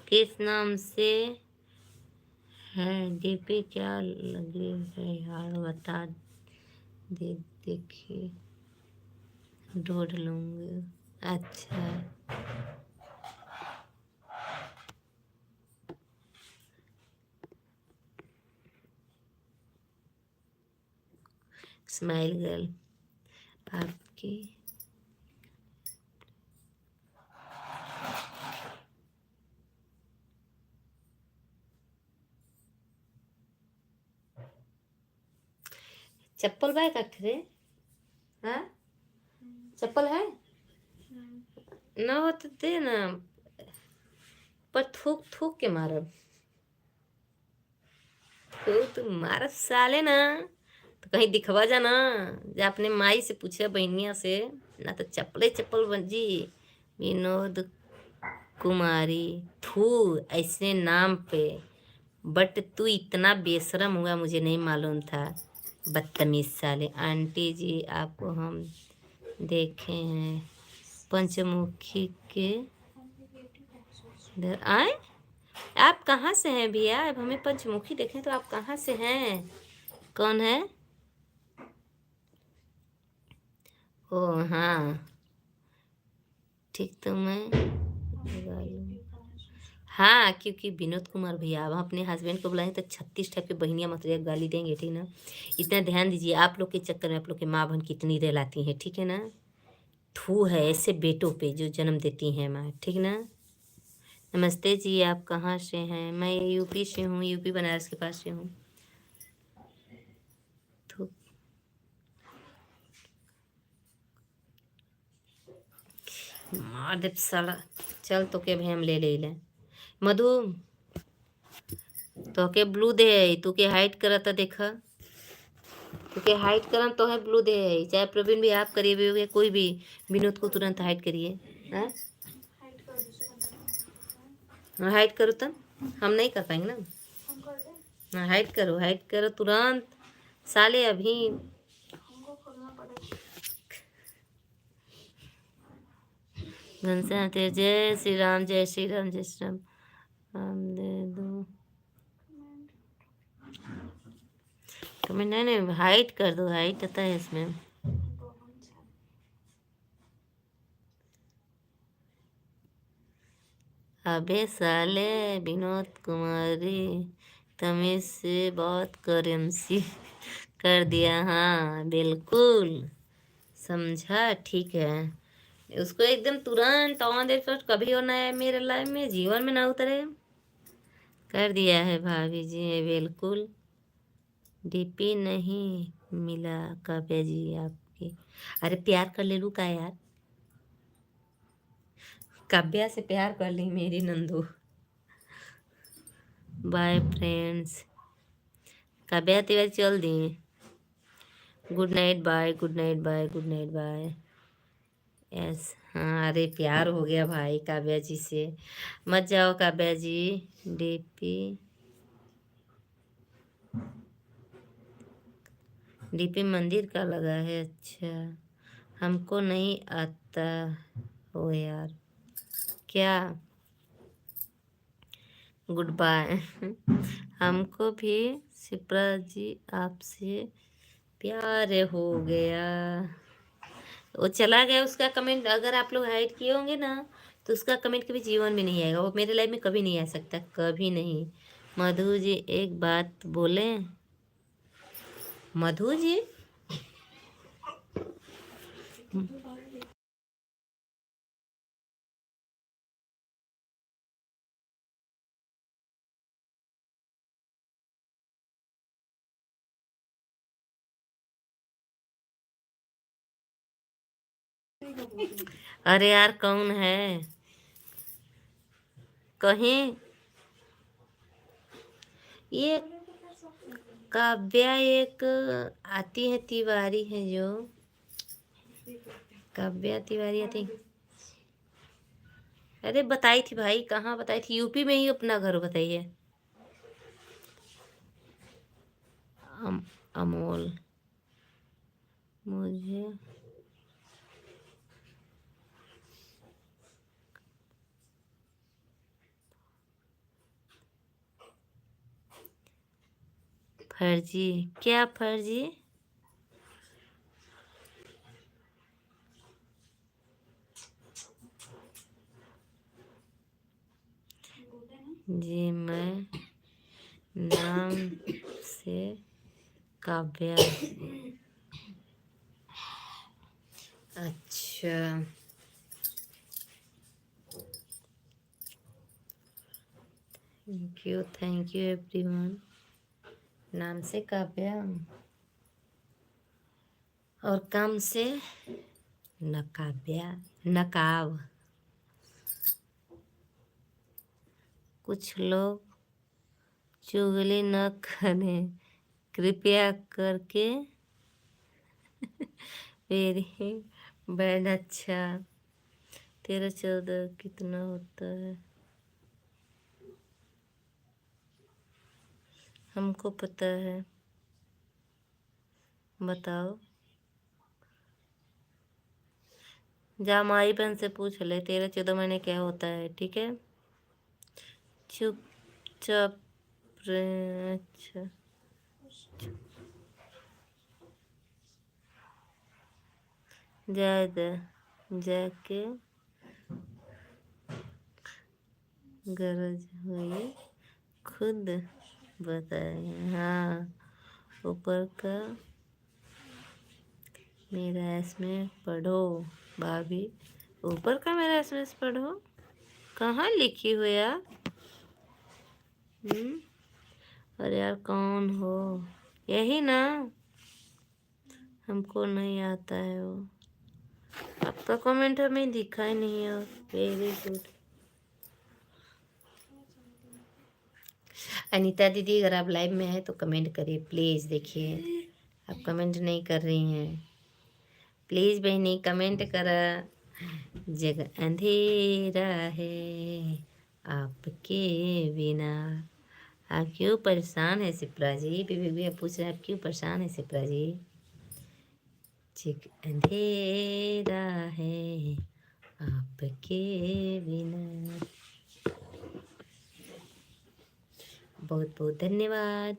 Speaker 1: किस नाम से है डीपी, क्या लगी है यार बता दे, देखिए ढूंढ लूंगी। अच्छा स्माइल गर्ल आपकी। चप्पल बाय कट्ठे हाँ चप्पल है ना, हो तो दे ना। पर थूक थूक के मारब, थूक तू मारब साले ना। तो कहीं दिखवा जाना, जा अपने माई से पूछे, बहनिया से, ना तो चप्पले चप्पल बजी। विनोद कुमारी, थू ऐसे नाम पे। बट तू इतना बेशरम हुआ मुझे नहीं मालूम था, बदतमीज साले। आंटी जी आपको हम देखे हैं पंचमुखी के इधर आए। आप कहाँ से हैं भैया? अब हमें पंचमुखी देखें तो आप कहाँ से हैं? कौन है? ओ हाँ ठीक, तो मैं हाँ, क्योंकि विनोद कुमार भैया अब हम अपने हस्बैंड को बुलाएं तो 36 टाइप की बहनियाँ मतलब गाली देंगे, ठीक ना। इतना ध्यान दीजिए, आप लोग के चक्कर में आप लोग के माँ बहन कितनी रहलाती हैं, ठीक है ना। थू है ऐसे बेटों पे जो जन्म देती हैं माँ, ठीक ना। नमस्ते जी, आप कहाँ से हैं? मैं यूपी से हूँ, यूपी बनारस के पास से हूँ। थू मार दे साला। चल तो के भी हम ले ले लें। मधु तो के ब्लू दे, तू के हाइट करता देखा, तू के हाइट करम तो है ब्लू दे। चाहे प्रवीण भी आप करिए भी, कोई भी, विनोद को तुरंत हाइट करिए। हाँ हाइट करो, तब हम नहीं कर पाएंगे ना। हाँ हाइट करो, हाइट करो तुरंत साले अभी। घनश्याम तेरे जय श्री राम, जय श्री राम, जय श्री राम। हम दे दो कमेंट, नहीं नहीं हाइट कर दो, हाइट आता है इसमें। अबे साले विनोद कुमारी, तमीज से बात कर, एमसी कर दिया। हाँ बिल्कुल समझा, ठीक है। उसको एकदम तुरंत ऑन देर पर कभी होना है मेरे लाइफ में, जीवन में ना उतरे। कर दिया है भाभी जी, बिल्कुल। डीपी नहीं मिला काव्या जी आपकी। अरे प्यार कर ले लू का यार, काव्या से प्यार कर ली मेरी नंदू। बाय फ्रेंड्स, काव्या तिवारी चल दी। Good night bye, good night bye, good night bye. Yes हाँ, अरे प्यार हो गया भाई काव्या जी से। मत जाओ काव्या जी। डीपी डीपी मंदिर का लगा है, अच्छा। हमको नहीं आता हो यार, क्या? Good bye. हमको भी शिप्रा जी आपसे प्यार हो गया। वो चला गया, उसका कमेंट अगर आप लोग हाइड किए होंगे ना, तो उसका कमेंट कभी जीवन में नहीं आएगा, वो मेरे लाइफ में कभी नहीं आ सकता, कभी नहीं। मधु जी एक बात बोले, मधु जी अरे यार कौन है कहीं? ये काव्या एक आती है तिवारी है जो, काव्या तिवारी आती। अरे बताई थी भाई, कहाँ बताई थी? यूपी में ही अपना घर बताइए। अमोल मुझे फर्जी, क्या फर्जी? जी मैं नाम से काव्या। अच्छा थैंक यू एवरीवन। नाम से काव्या और काम से नकाव्या, नकाब। कुछ लोग चुगली न करें कृपया करके मेरी बैंड। अच्छा 13-14 कितना होता है हमको पता है, बताओ। जा माई बहन से पूछ ले 13-14 महीने क्या होता है, ठीक है। चुपचाप अच्छा जाके गरज हुई खुद बताए। हाँ ऊपर का मेरा एसएमएस पढ़ो भाभी, ऊपर का मेरा एसएमएस पढ़ो। कहाँ लिखी हो यार? अरे यार कौन हो? यही ना, हमको नहीं आता है वो। आपका कमेंट हमें दिखा ही नहीं है। वेरी गुड अनीता दीदी, अगर आप लाइव में हैं तो कमेंट करिए प्लीज़। देखिए आप कमेंट नहीं कर रही हैं, प्लीज़ बहनी कमेंट करा। जगह अंधेरा है आपके बिना। आप क्यों परेशान है सिप्रा जी? बीबी पूछ रहे हैं आप क्यों परेशान है सिप्रा जी? जगह अंधेरा है आपके बिना। बहुत बहुत धन्यवाद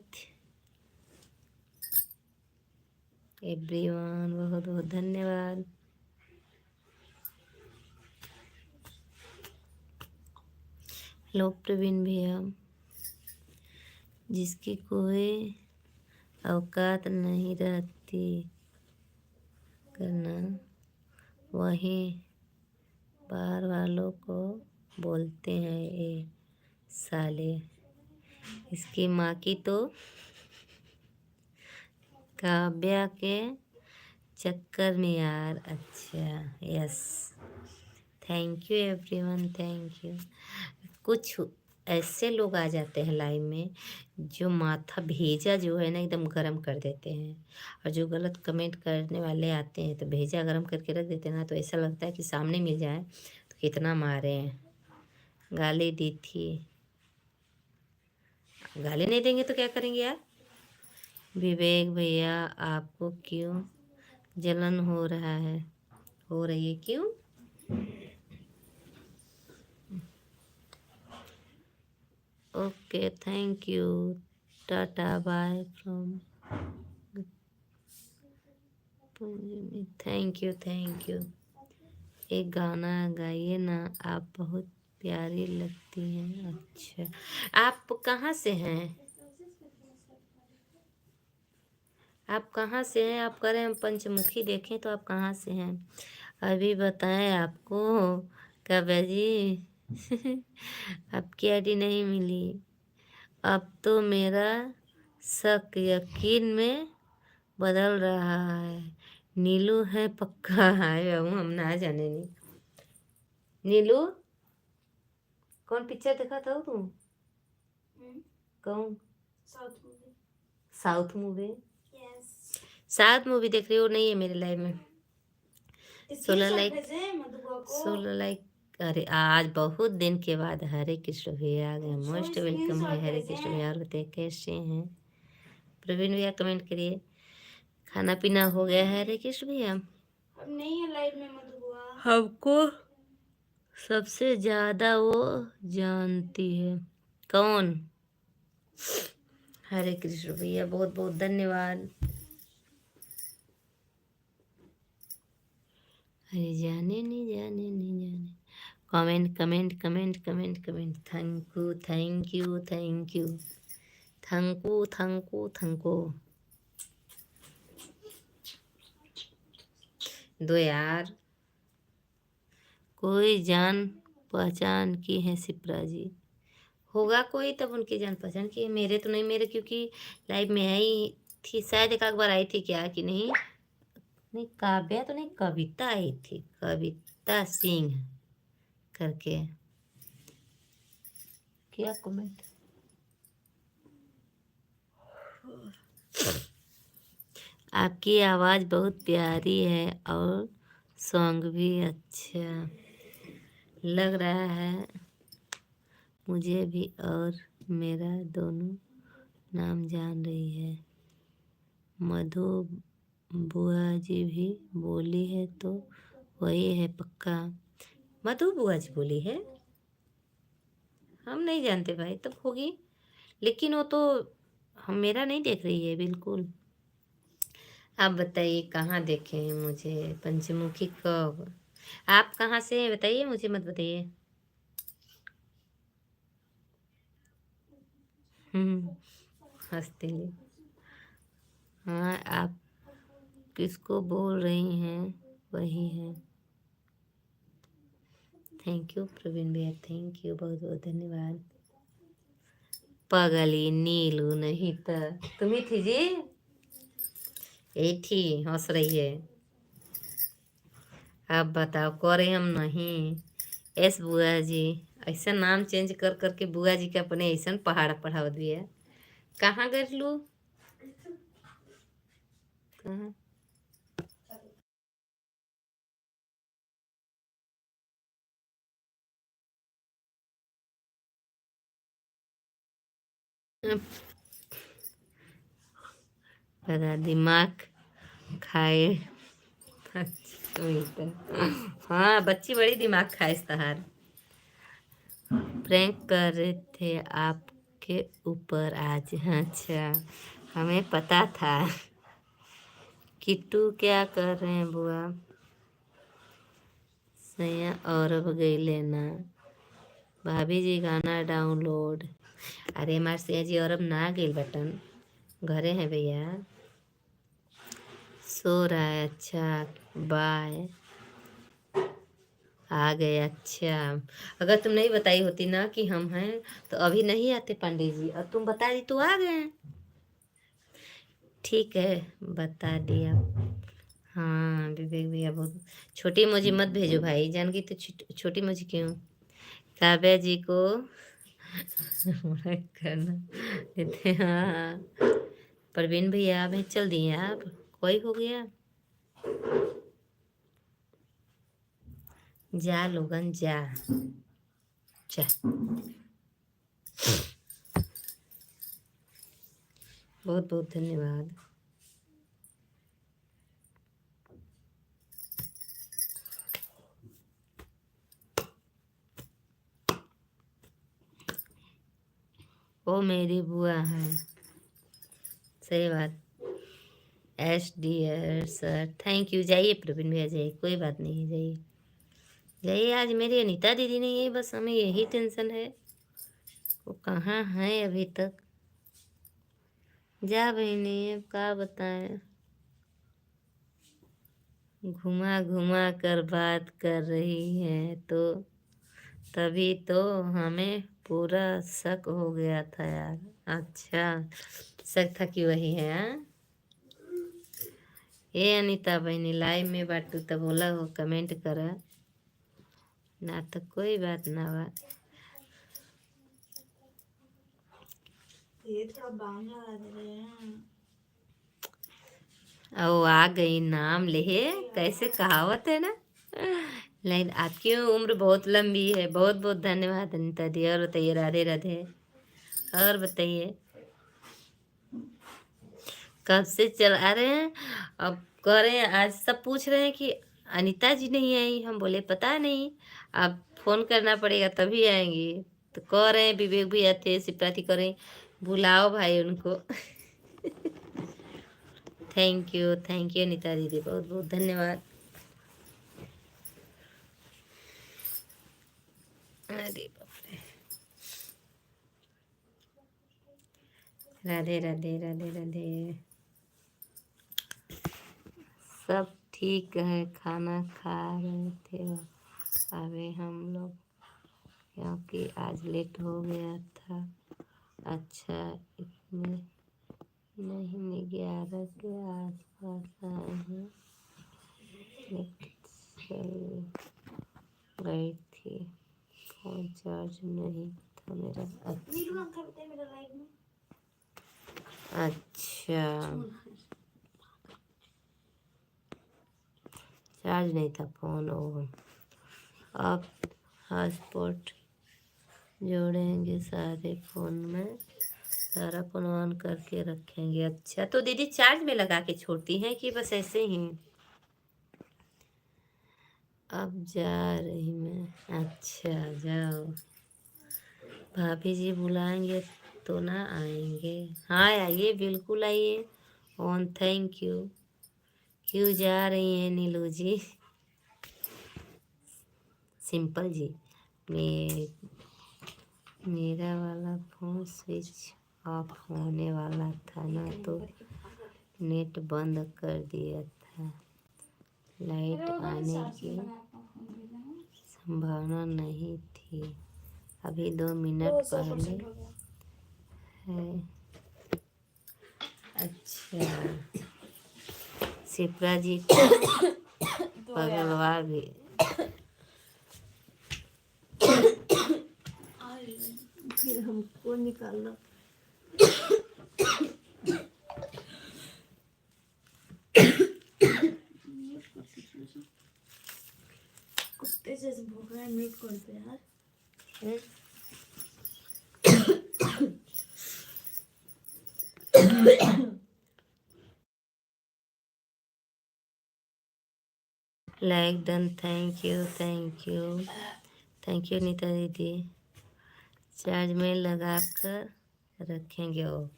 Speaker 1: एवरीवन, बहुत बहुत धन्यवाद। हेलो प्रवीण भैया, जिसकी कोई औकात नहीं रहती करना, वही बाहर वालों को बोलते हैं ये साले। इसकी माँ की तो काव्या के चक्कर में यार। अच्छा yes, thank you everyone, thank you. कुछ ऐसे लोग आ जाते हैं लाइव में जो माथा भेजा जो है ना एकदम गरम कर देते हैं, और जो गलत कमेंट करने वाले आते हैं तो भेजा गरम करके रख देते हैं ना, तो ऐसा लगता है कि सामने मिल जाए तो कितना मारे हैं। गाली दी थी, गाली नहीं देंगे तो क्या करेंगे यार? विवेक भैया आपको क्यों जलन हो रहा है, हो रही है क्यों? Okay thank you, tata bye from. Thank you thank you. एक गाना गाइए ना, आप बहुत प्यारी लगती हैं। अच्छा आप कहाँ से हैं? आप कहाँ से हैं? आप कह रहे हैं हम पंचमुखी देखें, तो आप कहाँ से हैं अभी बताएं आपको? काव्या जी आपकी आईडी नहीं मिली। अब तो मेरा शक यकीन में बदल रहा है। नीलू है पक्का है, हम ना जाने नहीं। नीलू कौन पिक्चर देखा था तुम? कौन? South movie? साउथ मूवी देख रही हो? नहीं है मेरे लाइफ में। 16 लाइक। अरे आज बहुत दिन के बाद हरे कृष्ण भैया आ गए। मोस्ट वेलकम है हरे कृष्ण भैया। और बताइए कैसे हैं? प्रवीण भैया कमेंट करिए। खाना पीना हो गया है हरे कृष्ण भैया?
Speaker 3: अब नहीं है लाइव में मधु बुआ।
Speaker 1: हमको सबसे ज्यादा वो जानती है। कौन? हरे कृष्ण भैया बहुत बहुत धन्यवाद। अरे जाने नहीं जाने नहीं जाने। Comment comment comment comment comment. Thank you thank you thank you thank you thank you thank you. दो यार, कोई जान पहचान की है सिप्रा जी? होगा कोई तब उनकी जान पहचान की है, मेरे तो नहीं। मेरे क्योंकि लाइव में आई थी शायद, एक बार आई थी क्या कि नहीं? नहीं काव्या तो नहीं, कविता आई थी, कविता सिंह करके। क्या कमेंट? आपकी आवाज़ बहुत प्यारी है और सॉन्ग भी अच्छा लग रहा है मुझे भी, और मेरा दोनों नाम जान रही है। मधु बुआ जी भी बोली है तो वही है पक्का। मधु बुआ जी बोली है, हम नहीं जानते भाई, तब होगी, लेकिन वो तो हम मेरा नहीं देख रही है बिल्कुल। आप बताइए कहाँ देखें मुझे पंचमुखी कब? आप कहाँ से हैं बताइए, मुझे मत बताइए। हंसते लिए। हाँ, आप किसको बोल रही हैं वही है। थैंक यू प्रवीण भैया, थैंक यू, बहुत बहुत धन्यवाद। पगली नीलू नहीं तो तुम ही थी जी, यही थी, हंस रही है। आप बताओ, करे हम नहीं। एस बुआ जी, ऐसा नाम चेंज कर करके बुआ जी के अपने ऐसा पहाड़ पढ़ाव दिया। कहाँ गए लू? कहाँ? पता दिमाग खाए। हाँ, बच्ची बड़ी दिमाग खाए इस्तेहार। प्रैंक कर रहे थे आपके ऊपर आज। अच्छा, हमें पता था। किट्टू क्या कर रहे हैं बुआ? सैया और अब गई लेना। भाभी जी गाना डाउनलोड। अरे हमारे सैया जी और अब ना गई बटन, घरे हैं भैया, सो रहा है। अच्छा बाय, आ गए। अच्छा, अगर तुम नहीं बताई होती ना कि हम हैं तो अभी नहीं आते पंडित जी, और तुम बता दी तो आ गए। ठीक है, बता दिया। हाँ विवेक भैया, बहुत छोटी मुझे मत भेजो भाई, जान गई तो छोटी मुझे क्यों? काव्या जी को करना देते। हाँ प्रवीण भैया आप चल दिए, आप कोई हो गया। जा लोगन जा, जा। बहुत बहुत धन्यवाद। वो मेरी बुआ है, सही बात। एस डी एर सर, थैंक यू। जाइए प्रवीण भैया, जाइए, कोई बात नहीं है, जाइए जाइए। आज मेरी अनीता दीदी नहीं है, बस हमें यही टेंशन है, वो कहाँ है अभी तक। जा बहनी, अब क्या बताएं, घुमा घुमा कर बात कर रही है तो तभी तो हमें पूरा शक हो गया था यार। अच्छा, शक था कि वही है। हाँ, ये अनीता बहनी लाइव में बाटू तब बोला हो, कमेंट करा ना तो कोई बात ना बा।
Speaker 3: ये थोड़ा बाम लगा दे रहे हैं।
Speaker 1: ओ आ गई, नाम ले, कैसे कहावत है ना। लेकिन आपकी उम्र बहुत लंबी है। बहुत बहुत धन्यवाद अनिता दी। और बताइए, राधे राधे। और बताइए कब से चल आ रहे हैं? अब कह रहे हैं, आज सब पूछ रहे हैं कि अनीता जी नहीं आई। हम बोले पता नहीं, अब फोन करना पड़ेगा तभी आएंगी। तो कह रहे हैं विवेक भी आते, सिप्राती करें, बुलाओ भाई उनको। थैंक यू अनीता दीदी, बहुत बहुत धन्यवाद। अरे बाप रे, राधे राधे राधे राधे। सब ठीक है, खाना खा रहे थे अभी हम लोग, क्योंकि आज लेट हो गया था। अच्छा, इतने नहीं 11 के आसपास आए हैं, चल गई थी, फोन चार्ज नहीं था मेरा।
Speaker 3: नीलू हम करते हैं मेरा लाइव में।
Speaker 1: अच्छा, चार्ज नहीं था फ़ोन। ओ, आप हॉटस्पॉट जोड़ेंगे सारे फ़ोन में, सारा फ़ोन ऑन करके रखेंगे। अच्छा, तो दीदी चार्ज में लगा के छोड़ती हैं कि बस ऐसे ही? अब जा रही मैं। अच्छा, जाओ। भाभी जी बुलाएंगे तो ना आएंगे? हाँ आइए, बिल्कुल आइए। On, thank you. क्यों जा रही हैं नीलू जी? सिंपल जी, मेरा वाला फ़ोन स्विच ऑफ होने वाला था ना, तो नेट बंद कर दिया था। लाइट आने की संभावना नहीं थी। अभी 2 मिनट पहले है। अच्छा, शिप्रा जी पगलवा भी। फिर हमको निकालना।
Speaker 3: कुत्ते जैसे भौंक रहा है, म्यूट कर दे यार।
Speaker 1: Like done, thank you thank you thank you Neeta दीदी। चार्ज में लगा कर रखेंगे। ओ,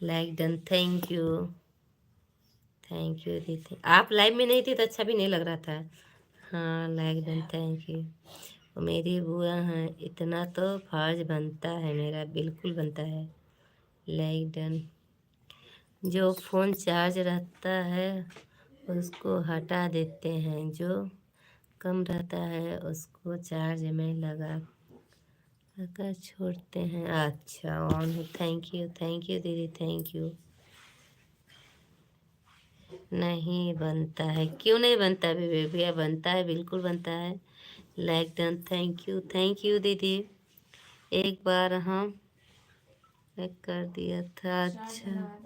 Speaker 1: लाइक डन, थैंक यू दीदी। आप लाइव में नहीं थी तो अच्छा भी नहीं लग रहा था। हाँ, लाइक डन, थैंक यू। मेरी बुआ हैं, इतना तो फर्ज बनता है मेरा, बिल्कुल बनता है। Like done. जो फ़ोन चार्ज रहता है उसको हटा देते हैं, जो कम रहता है उसको चार्ज में लगा कर छोड़ते हैं। अच्छा, ऑन है। थैंक यू दीदी, थैंक यू। नहीं बनता है? क्यों नहीं बनता भैया? बनता है, बिल्कुल बनता है। लाइक डन, थैंक यू दीदी। एक बार हम एक कर दिया था। अच्छा,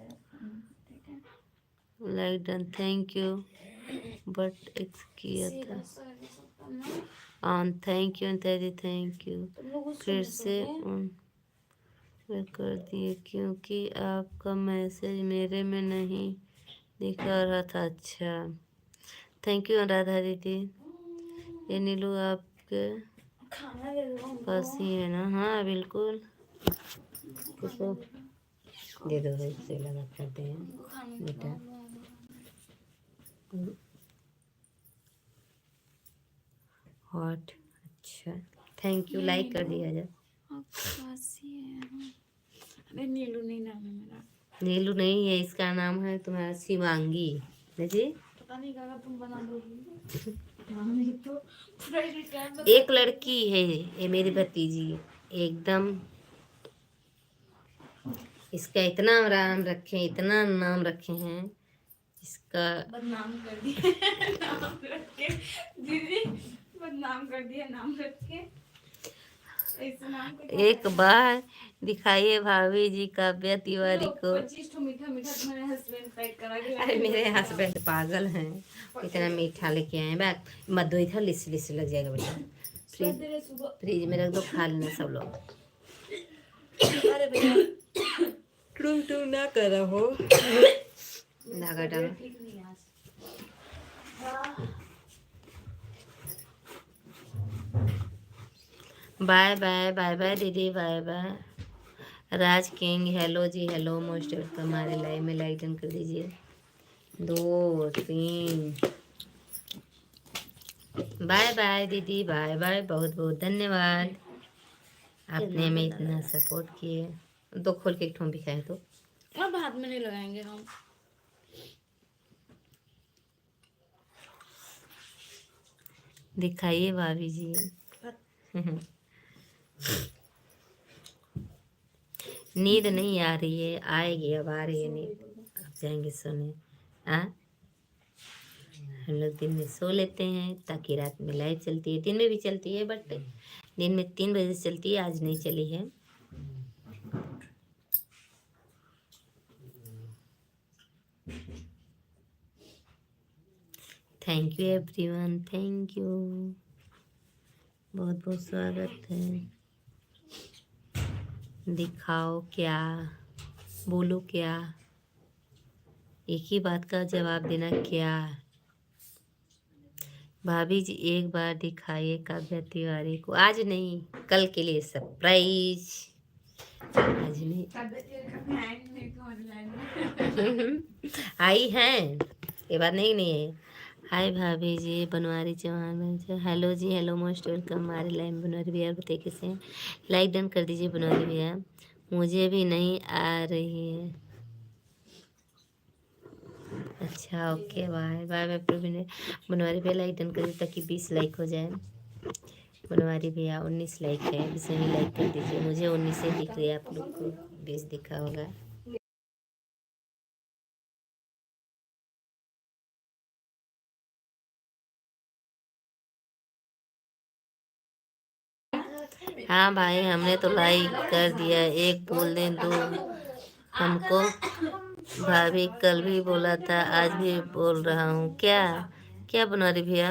Speaker 1: like done, thank you. But एक किया था ऑन। थैंक यू दीदी, थैंक यू। फिर से ऑन कर दिए क्योंकि आपका मैसेज मेरे में नहीं दिखा रहा था। अच्छा, थैंक यू राधा दीदी। ये नीलू आपके पास ही है ना? हाँ बिल्कुल, किसको दे दो भाई, से लगा करते हैं बेटा। हॉट, अच्छा, थैंक यू। लाइक कर दिया जा।
Speaker 3: अरे नीलू नहीं नाम है मेरा।
Speaker 1: नीलू नहीं है, इसका नाम है तुम्हारा शिवांगी। जी,
Speaker 3: पता नहीं क्या तुम बना दोगी। हाँ, नहीं तो पूरा रिटर्न
Speaker 1: एक लड़की है ये मेरी भतीजी, एकदम। इसका इतना नाम रखे, इतना नाम रखे हैं इसका।
Speaker 3: बदनाम कर दिया नाम रख के। दीदी बदनाम कर दिया नाम रख के। ऐसे नाम को क्या
Speaker 1: एक
Speaker 3: कहते
Speaker 1: बार दिखाइए भाभी जी काव्या
Speaker 3: हैं?
Speaker 1: तिवारी
Speaker 3: लो,
Speaker 1: को।
Speaker 3: 25 ठो मीठा मीठा तुम्हारे हस्बैंड पैक करा के
Speaker 1: अरे
Speaker 3: लाए
Speaker 1: मेरे
Speaker 3: लो।
Speaker 1: हस्बैंड पागल हैं, इतना मीठा लेके आए। बैग मत दो इधर, लिस लिस लग जाएगा बेटा। फ्रिज
Speaker 3: सुबह
Speaker 1: फ्रिज में रख दो, खा लेना सब लोग।
Speaker 3: अरे भैया
Speaker 1: तुम ना करो हो। धागा डालो।
Speaker 3: ठीक नहीं आज।
Speaker 1: बाय बाय बाय बाय दीदी, बाय बाय। राज किंग, हेलो जी, हेलो, मोस्ट वेलकम। हमारे लाइव में लाइक डन कर दीजिए। 2 3 बाय बाय दीदी, बाय बाय, बहुत बहुत धन्यवाद। आपने हमें इतना सपोर्ट किए। 2 खोल के एक ठों दिखाए तो
Speaker 3: अब हाथ में नहीं लगाएंगे हम।
Speaker 1: दिखाइए भाभी जी। नींद नहीं आ रही है? आएगी, अब आ रही है नींद। अब जाएंगे सोने। हम लोग दिन में सो लेते हैं ताकि रात में लाइट चलती है, दिन में भी चलती है, बट दिन में 3 बजे से चलती है, आज नहीं चली है। Thank you everyone, thank you, बहुत बहुत स्वागत है। दिखाओ क्या, बोलो क्या, एक ही बात का जवाब देना क्या। भाभी जी एक बार दिखाइए काव्या तिवारी को। आज नहीं, कल के लिए सरप्राइज। आज नहीं आई हैं, ये बात नहीं है। हाय भाभी जी, बनवारी चौहान। हेलो जी, हेलो, मोस्ट वेलकम हमारे लाइव। बनवारी भैया बताइए कैसे हैं? लाइक डन कर दीजिए बनवारी भैया। मुझे भी नहीं आ रही है। अच्छा okay, bye bye bye Praveen. Banwari भैया लाइक डन कर दीजिए ताकि 20 लाइक हो जाए। बनवारी भैया 19 लाइक है, अभी सभी लाइक कर दीजिए। मुझे 19 से दिख रही है, आप लोग को 20 दिखा होगा। हाँ भाई, हमने तो लाइक कर दिया। एक बोल दें दो हमको। भाभी कल भी बोला था, आज भी बोल रहा हूँ। क्या क्या बनवारी भैया,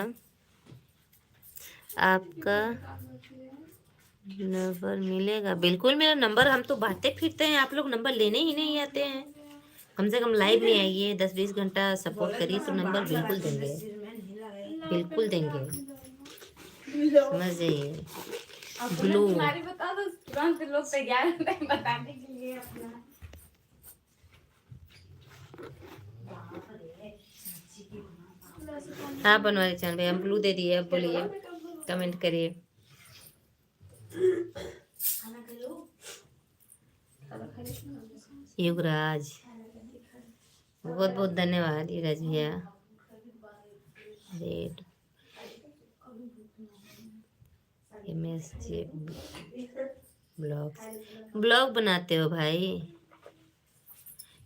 Speaker 1: आपका नंबर मिलेगा? बिल्कुल मेरा नंबर, हम तो बातें फिरते हैं, आप लोग नंबर लेने ही नहीं आते हैं। कम से कम लाइव में आइए, 10-20 घंटा सपोर्ट करिए तो नंबर बिल्कुल देंगे, बिल्कुल देंगे, समझ जाइए। ब्लू,
Speaker 3: बता दो, तुरंत लोग तैयार होते हैं बताने के लिए अपना।
Speaker 1: हाँ बनवारी चैनल भैया, हम ब्लू दे दिए। अब बोलिए, कमेंट करिए। युवराज, बहुत बहुत धन्यवाद युवराज भैया। रेड MSJ ब्लॉग बनाते हो भाई,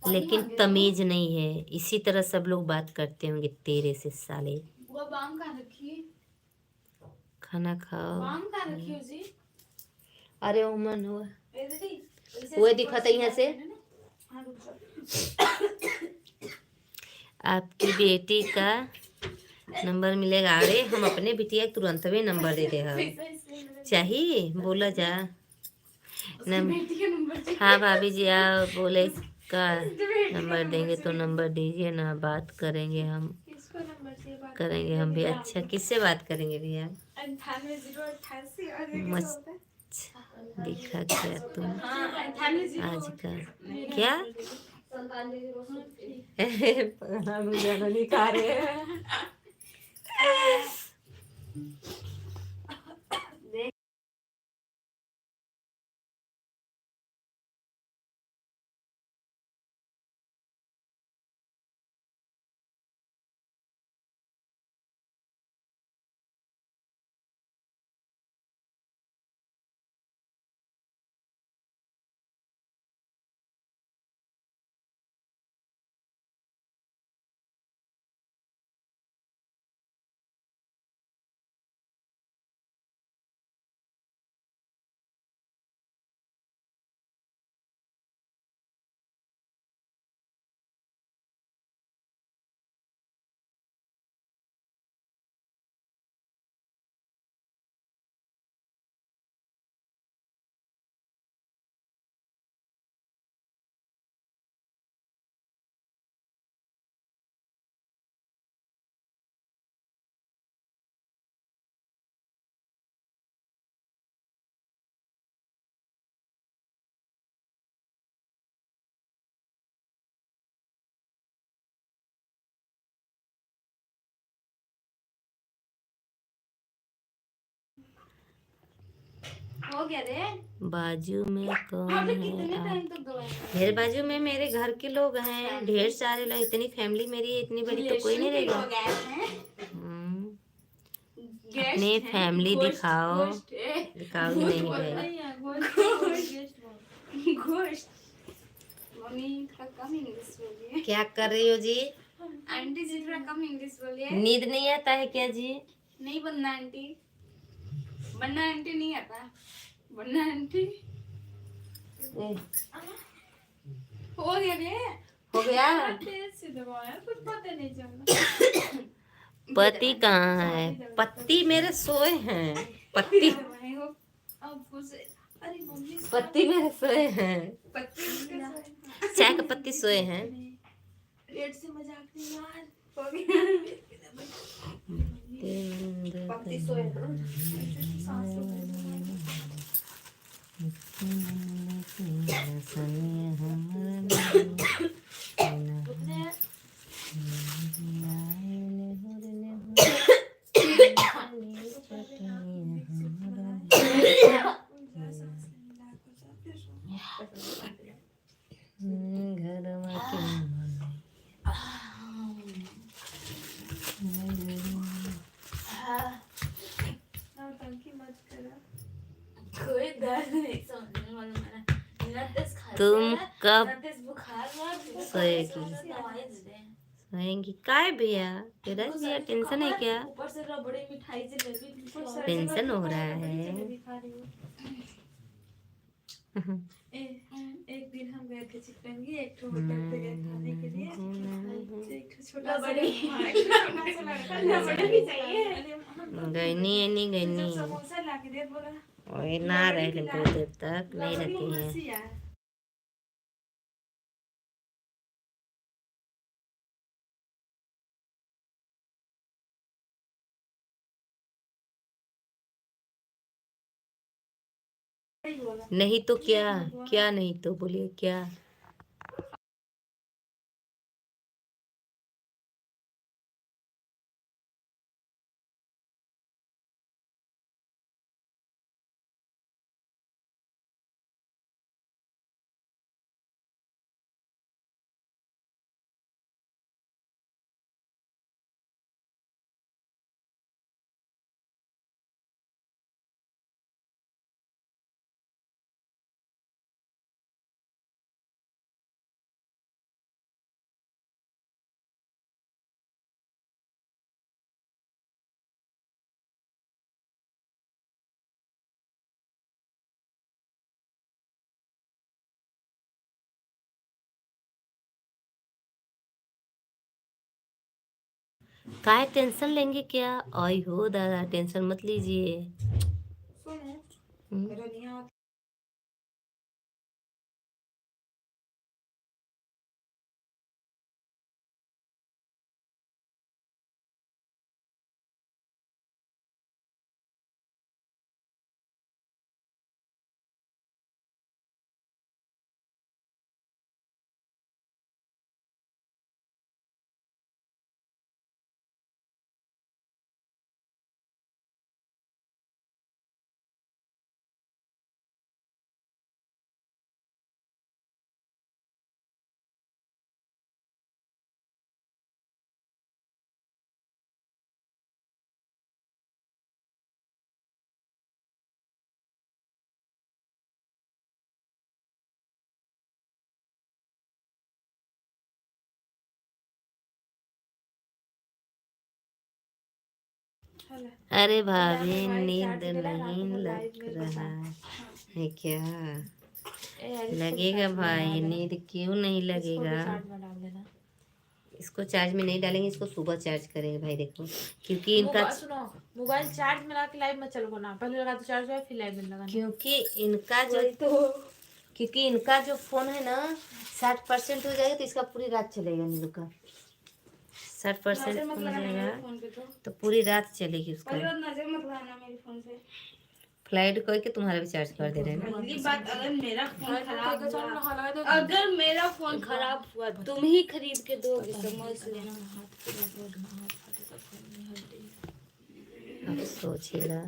Speaker 1: लेकिन तमीज नहीं है। इसी तरह सब लोग बात करते होंगे तेरे से साले।
Speaker 3: वो बाम कहाँ रखी है?
Speaker 1: खाना खाओ।
Speaker 3: बाम कहाँ रखी है जी?
Speaker 1: अरे ओमन हुआ वो दिखा था यहाँ से। आपकी बेटी का नंबर मिलेगा। अरे हम अपने बिटिया तुरंत में नंबर दे दे। हाँ चाहिए, बोला जा। हाँ भाभी जी, आप बोले का नंबर देंगे तो नंबर दीजिए ना, बात करेंगे हम। करेंगे हम भी। अच्छा किससे बात करेंगे भैया? मस्त दिखा क्या तुम आज का क्या? नहीं खा रहे हैं।
Speaker 3: हो गया रे।
Speaker 1: बाजू में कौन
Speaker 3: आपने
Speaker 1: है
Speaker 3: कितने
Speaker 1: आप?
Speaker 3: टाइम तक दवाई?
Speaker 1: मेरे बाजू में मेरे घर के लोग हैं, ढेर सारे लोग। इतनी फैमिली मेरी है, इतनी बड़ी तो कोई नहीं रहेगा। अपनी फैमिली दिखाओ। दिखाओ नहीं भाई।
Speaker 3: मम्मी थोड़ा कम इंग्लिश बोलिए।
Speaker 1: क्या कर रही हो जी?
Speaker 3: आंटी जी थोड़ा कम इंग्लिश बोलिए।
Speaker 1: नींद नहीं आता है क्या जी?
Speaker 3: नहीं बनना आंटी। बन्ना आंटी नहीं आता, बन्ना आंटी
Speaker 1: ए,
Speaker 3: हो गया रे।
Speaker 1: हो गया।
Speaker 3: तेज से दबाया, कुछ पता नहीं चला।
Speaker 1: पति कहाँ है? पति मेरे सोए हैं। पति
Speaker 3: दवाई हो अब उसे, अरे मम्मी
Speaker 1: पति मेरे सोए हैं।
Speaker 3: पत्ती उसका
Speaker 1: चाय का पत्ती सोए हैं।
Speaker 3: पेट से मजाक नहीं यार, हो गया। पत्ती सोए ना, सांस लो। टंकी मत करा। कोई दर्द नहीं समझने वाला मैंने नतेश खा
Speaker 1: तुम कब
Speaker 3: नतेश बुखार हुआ
Speaker 1: सोएगी?
Speaker 3: दवाई दे दे।
Speaker 1: सोएंगी काय भैया? तेरा भैया टेंशन है क्या?
Speaker 3: ऊपर से रबड़ी मिठाई जलेबी
Speaker 1: टेंशन हो रहा है।
Speaker 3: एक दिन हम गए थे चिकटंगी, एक ठो होटल पे गए खाने के लिए, एक ठो छोटा सा रबड़ी भी चाहिए।
Speaker 1: गैनी एनी गैनी
Speaker 3: समोसा ला के दे बोला
Speaker 1: और ना रह बहुत देर तक नहीं रहती है। नहीं तो क्या? क्या नहीं तो बोलिए क्या? काहे टेंशन लेंगे क्या? आई हो दादा, टेंशन मत लीजिए।
Speaker 3: सुनो
Speaker 1: हम्म।
Speaker 3: रनिया
Speaker 1: अरे भाभी नींद नहीं लग रहा है क्या? लगेगा भाई, नींद क्यों नहीं लगेगा? इसको चार्ज में नहीं डालेंगे, इसको सुबह चार्ज करेंगे भाई। देखो क्योंकि इनका
Speaker 3: सुनो मोबाइल चार्ज में लगा के लाइव में चलो ना, पहले लगा तो चार्ज हुआ फिर लाइव में लगा।
Speaker 1: क्योंकि इनका जो फोन है ना 60% हो जाएगा तो इसका पूरी रात चलेगा। नीलू का 60% हो जाएगा तो पूरी रात चलेगी उसका।
Speaker 3: नजर मत लगाना मेरे फोन से।
Speaker 1: फ्लाइट करके तुम्हारा भी चार्ज कर दे रहे हैं ना।
Speaker 3: पहली बात, अगर मेरा फोन खराब हुआ, अगर मेरा फोन खराब हुआ तुम ही खरीद के दोगे, समझ लेना।
Speaker 1: अब सोचिएगा।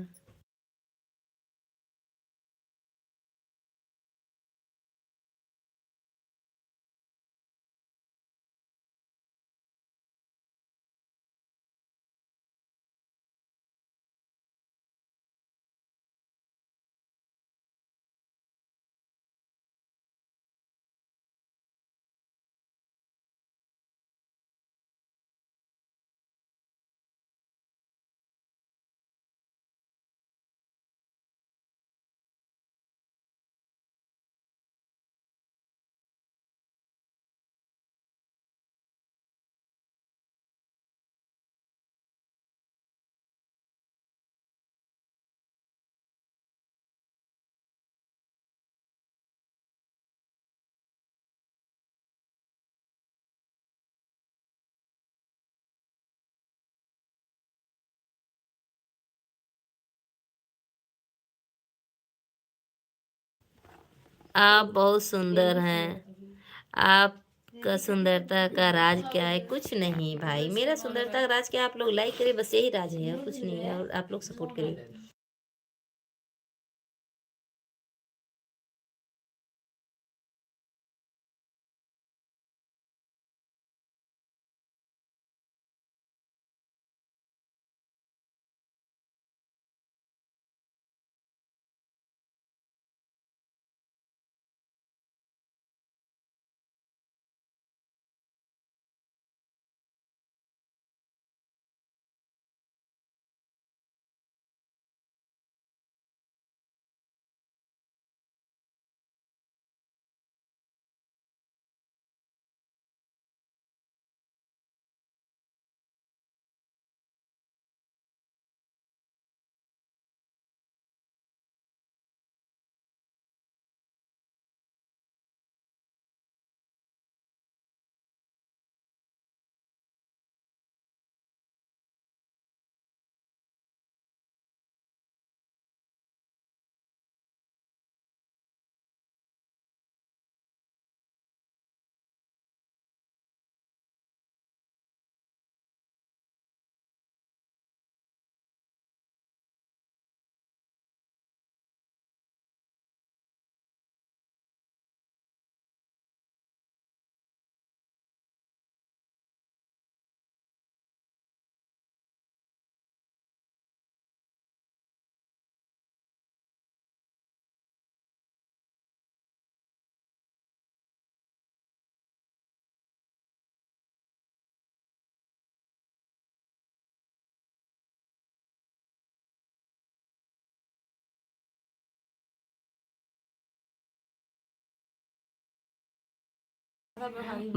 Speaker 1: आप बहुत सुंदर हैं। आपका सुंदरता का राज क्या है? कुछ नहीं भाई, मेरा सुंदरता का राज क्या, आप लोग लाइक करिए, बस यही राज है और कुछ नहीं है, और आप लोग सपोर्ट करिए।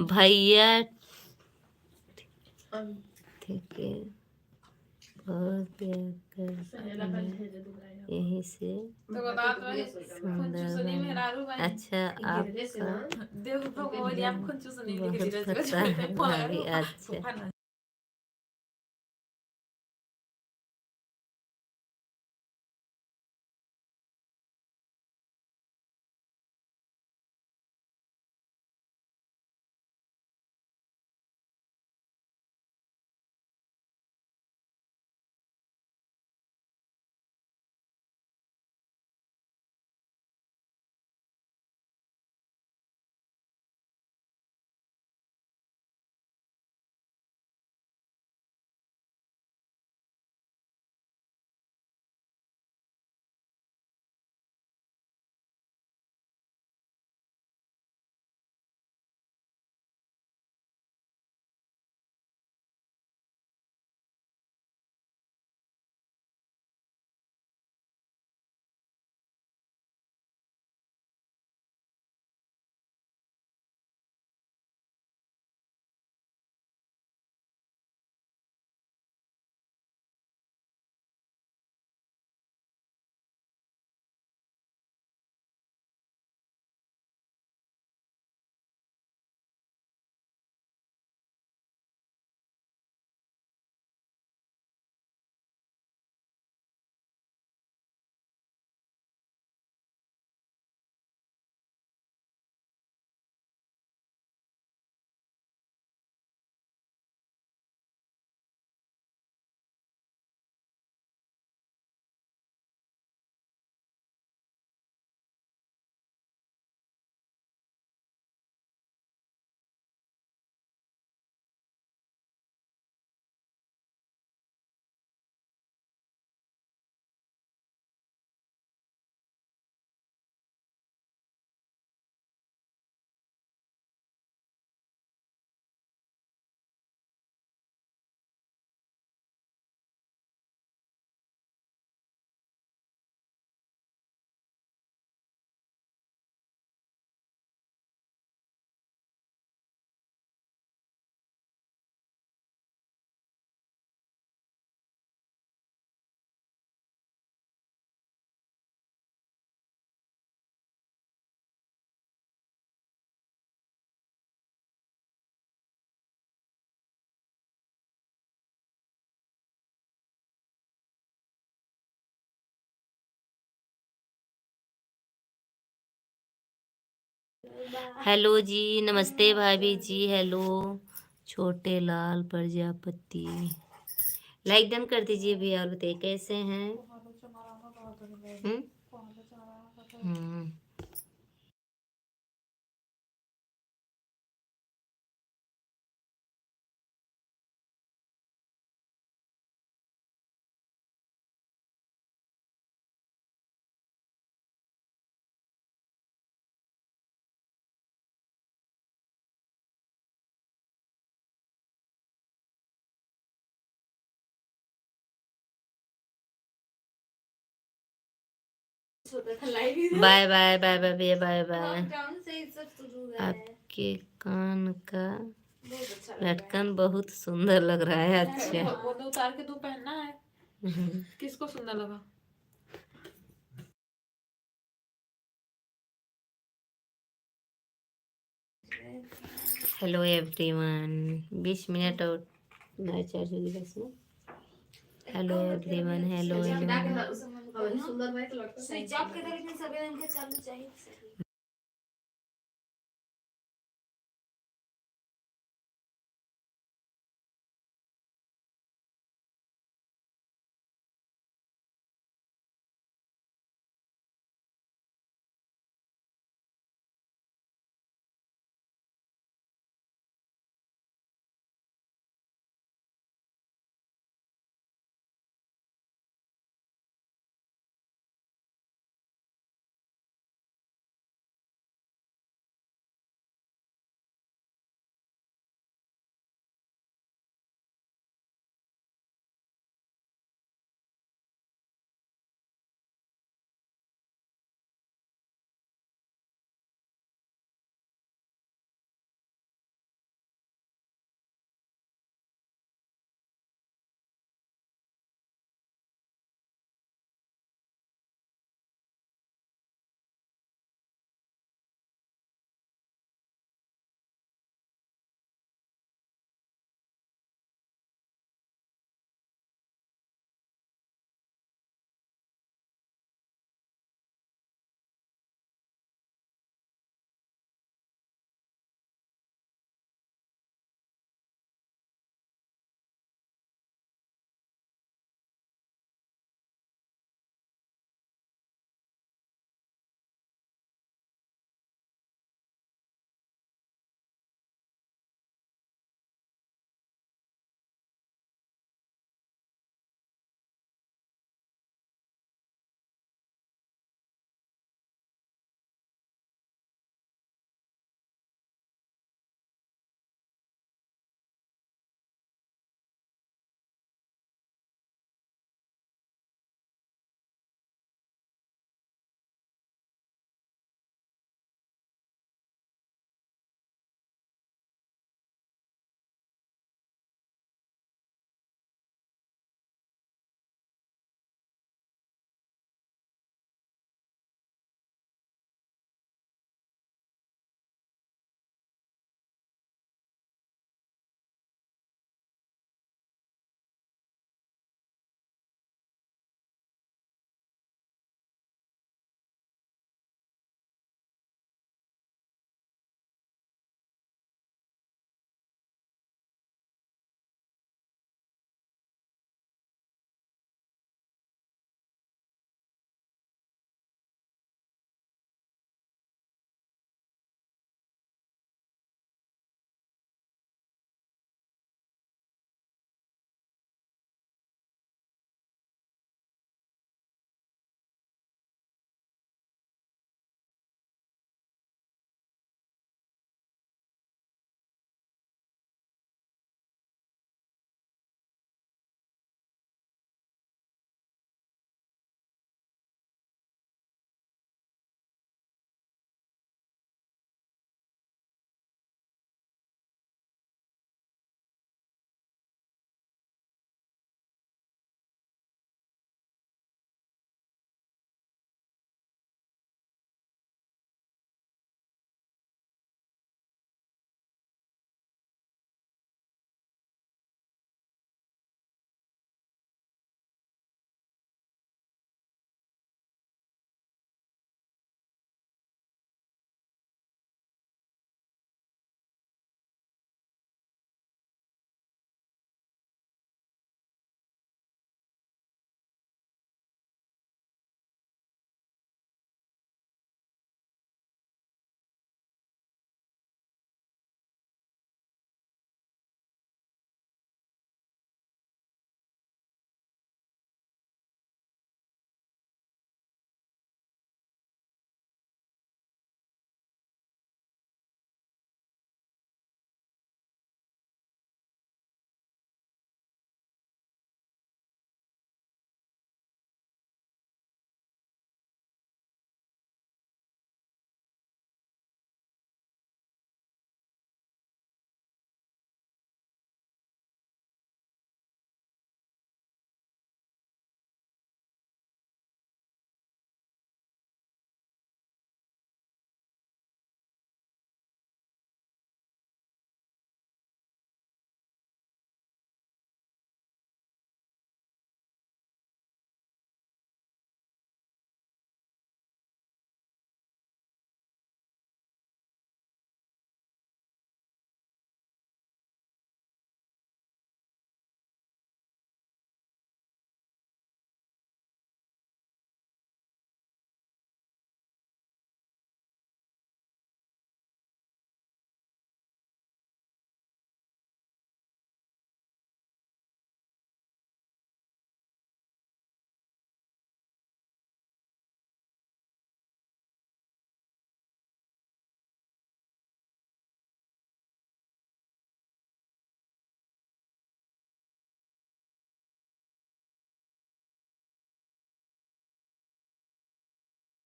Speaker 1: भैया ठीक है, बहुत प्यार करते हैं, यहीं से सुंदर बने। अच्छा, आपका बहुत पता है भाभी। अच्छा। हेलो जी, नमस्ते भाभी जी, हेलो छोटे लाल प्रजापति। लाइक डन कर दीजिए भैया। और बताइए कैसे हैं? हम्म हम्म। बाय बाय बाय बाय भैया, बाय बाय।
Speaker 3: लॉकडाउन से ही सब शुरू हुआ है।
Speaker 1: आपके कान का लटकन बहुत सुंदर लग रहा है। अच्छा।
Speaker 3: वो तो उतार के तू पहनना है। किसको सुंदर लगा?
Speaker 1: हेलो एवरीवन, 20 मिनट और ना चार्ज होगी बस में। Hello everyone, hello hello.
Speaker 3: Switch off के लेकिन सभी इनके चालू चाहिए।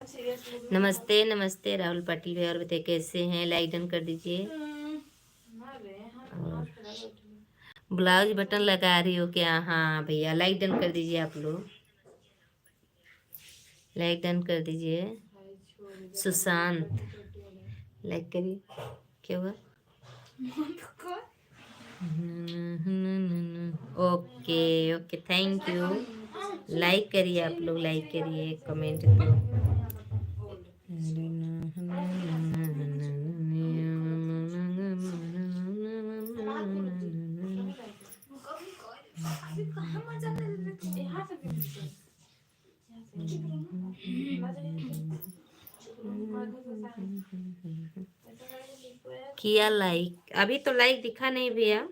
Speaker 3: सीरियस बोल
Speaker 1: नमस्ते नमस्ते राहुल पाटिल भैया, और बताइए कैसे हैं? लाइक डन कर दीजिए। ब्लाउज बटन लगा रही हो क्या? हाँ भैया, लाइक डन कर दीजिए। आप लोग लाइक डन कर दीजिए। सुशांत लाइक करिए। क्या हुआ? Okay okay, thank you. Like करिए, आप लोग लाइक करिए, कमेंट किया लाइक। अभी तो लाइक दिखा नहीं भैया,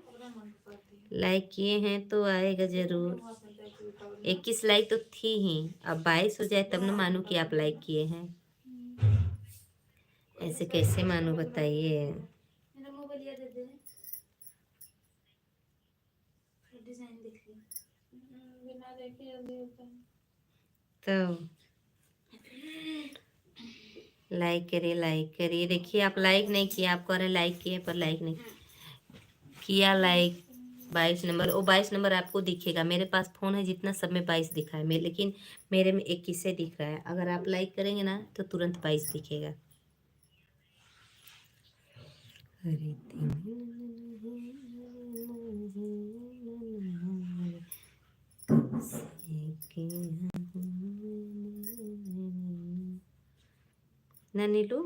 Speaker 1: लाइक किए हैं तो आएगा जरूर। 21 लाइक तो थी ही, अब 22 हो जाए तब ना मानू कि आप लाइक किए हैं। ऐसे कैसे मानू बताइए?
Speaker 3: मेरा मोबाइल याद दे दे, डिजाइन देख ली। बिना देखे जल्दी होता है।
Speaker 1: तो लाइक करिए। देखिए आप लाइक नहीं किए, आप कह रहे लाइक किए पर लाइक नहीं किया। लाइक 22 नंबर, वो 22 नंबर आपको दिखेगा। मेरे पास फ़ोन है जितना, सब में 22 दिखा है लेकिन मेरे में 21 से दिख रहा है। अगर आप लाइक करेंगे ना तो तुरंत 22 दिखेगा। ना नीलू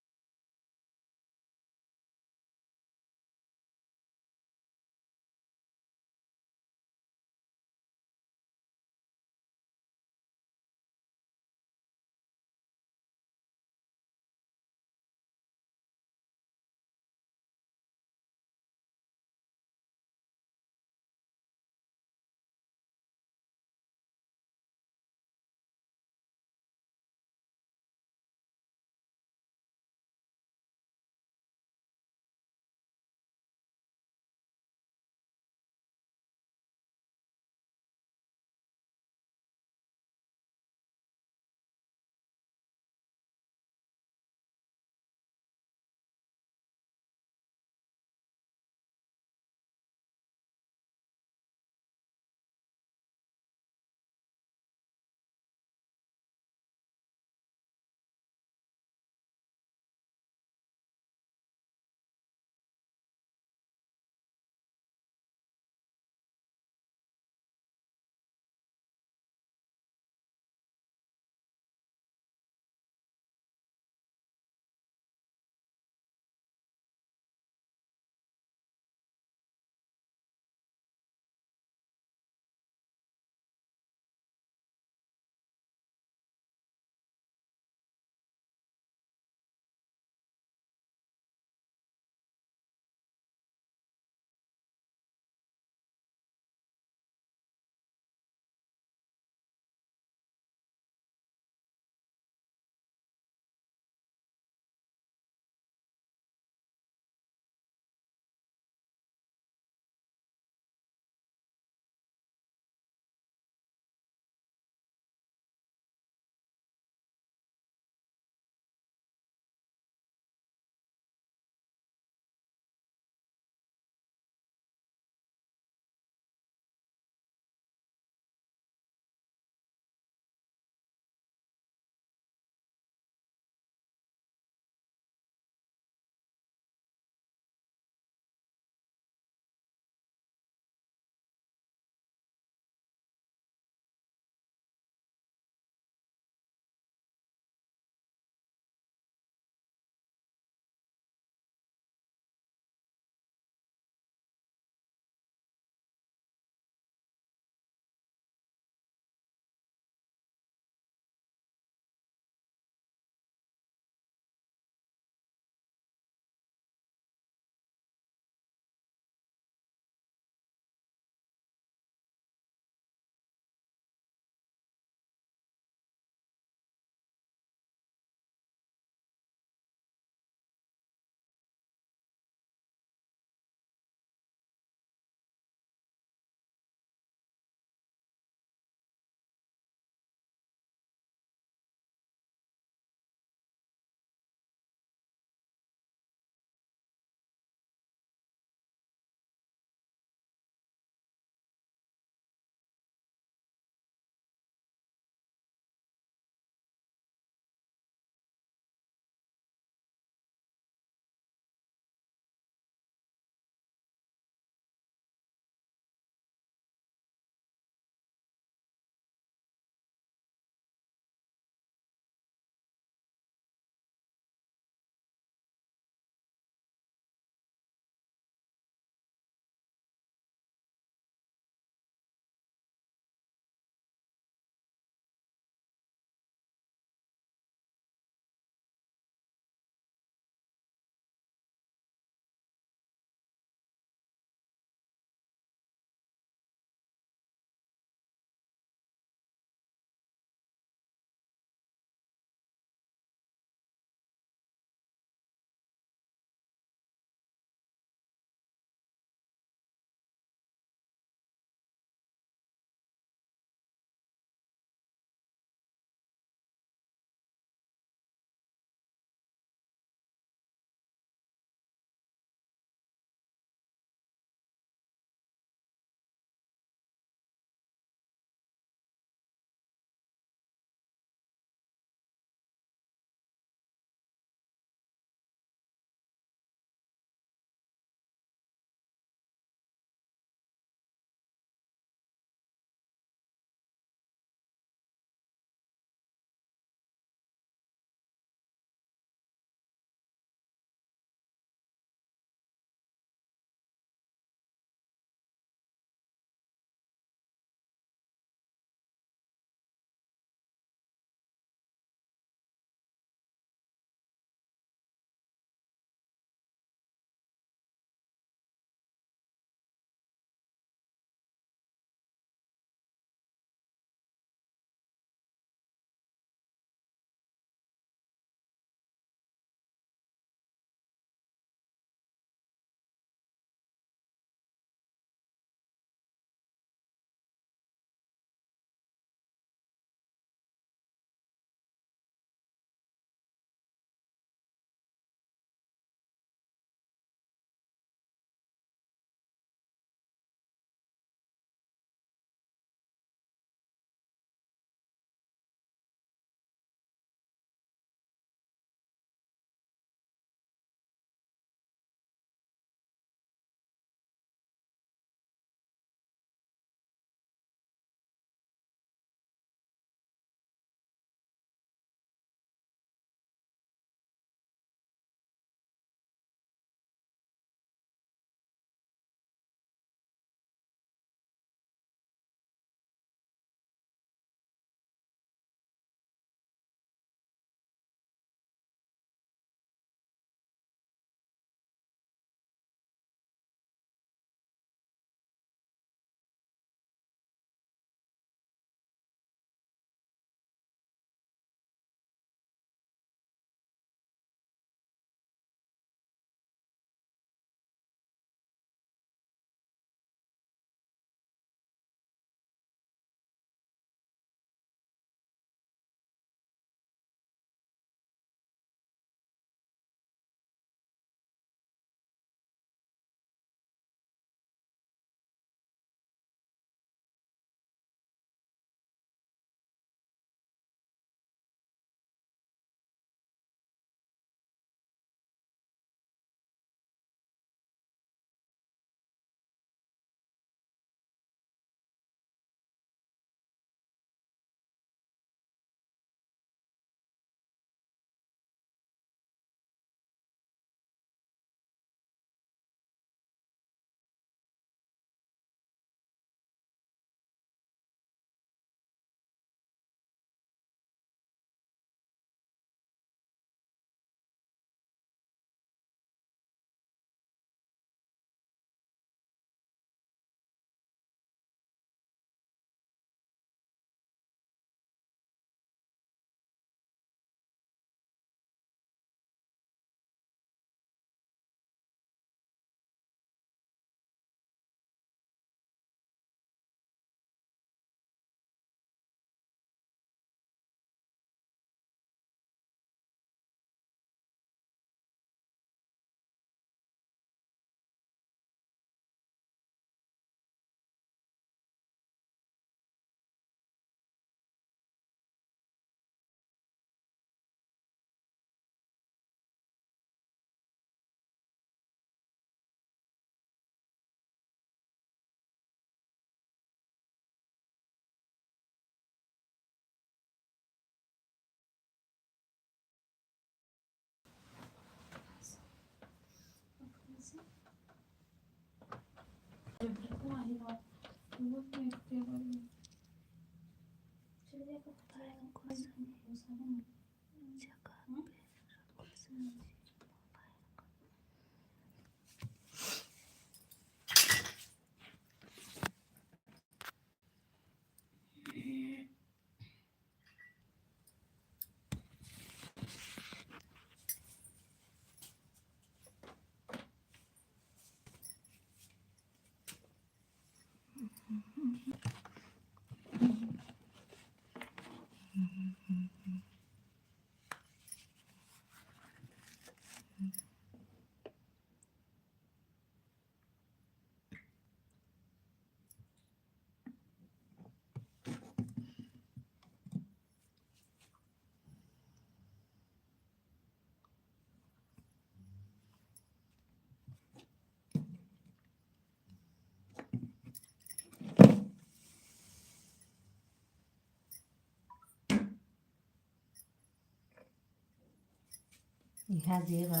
Speaker 1: यहाँ जे बा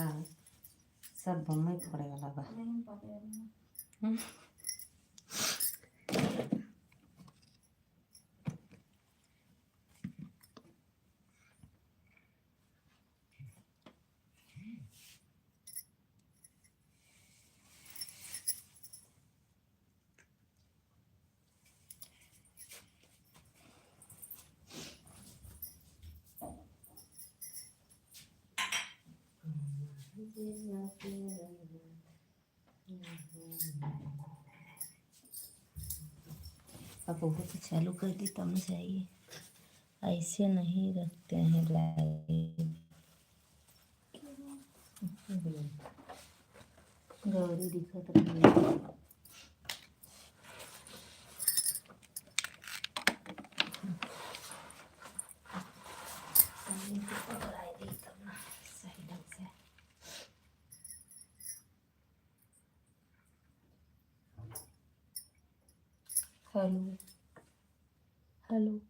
Speaker 1: सब बम्मे पड़े वाला बा। अब बहुत चालू कर दी तब न चाहिए, ऐसे नहीं रखते हैं लाइव। गौरी दिखत रही है। Hello hello.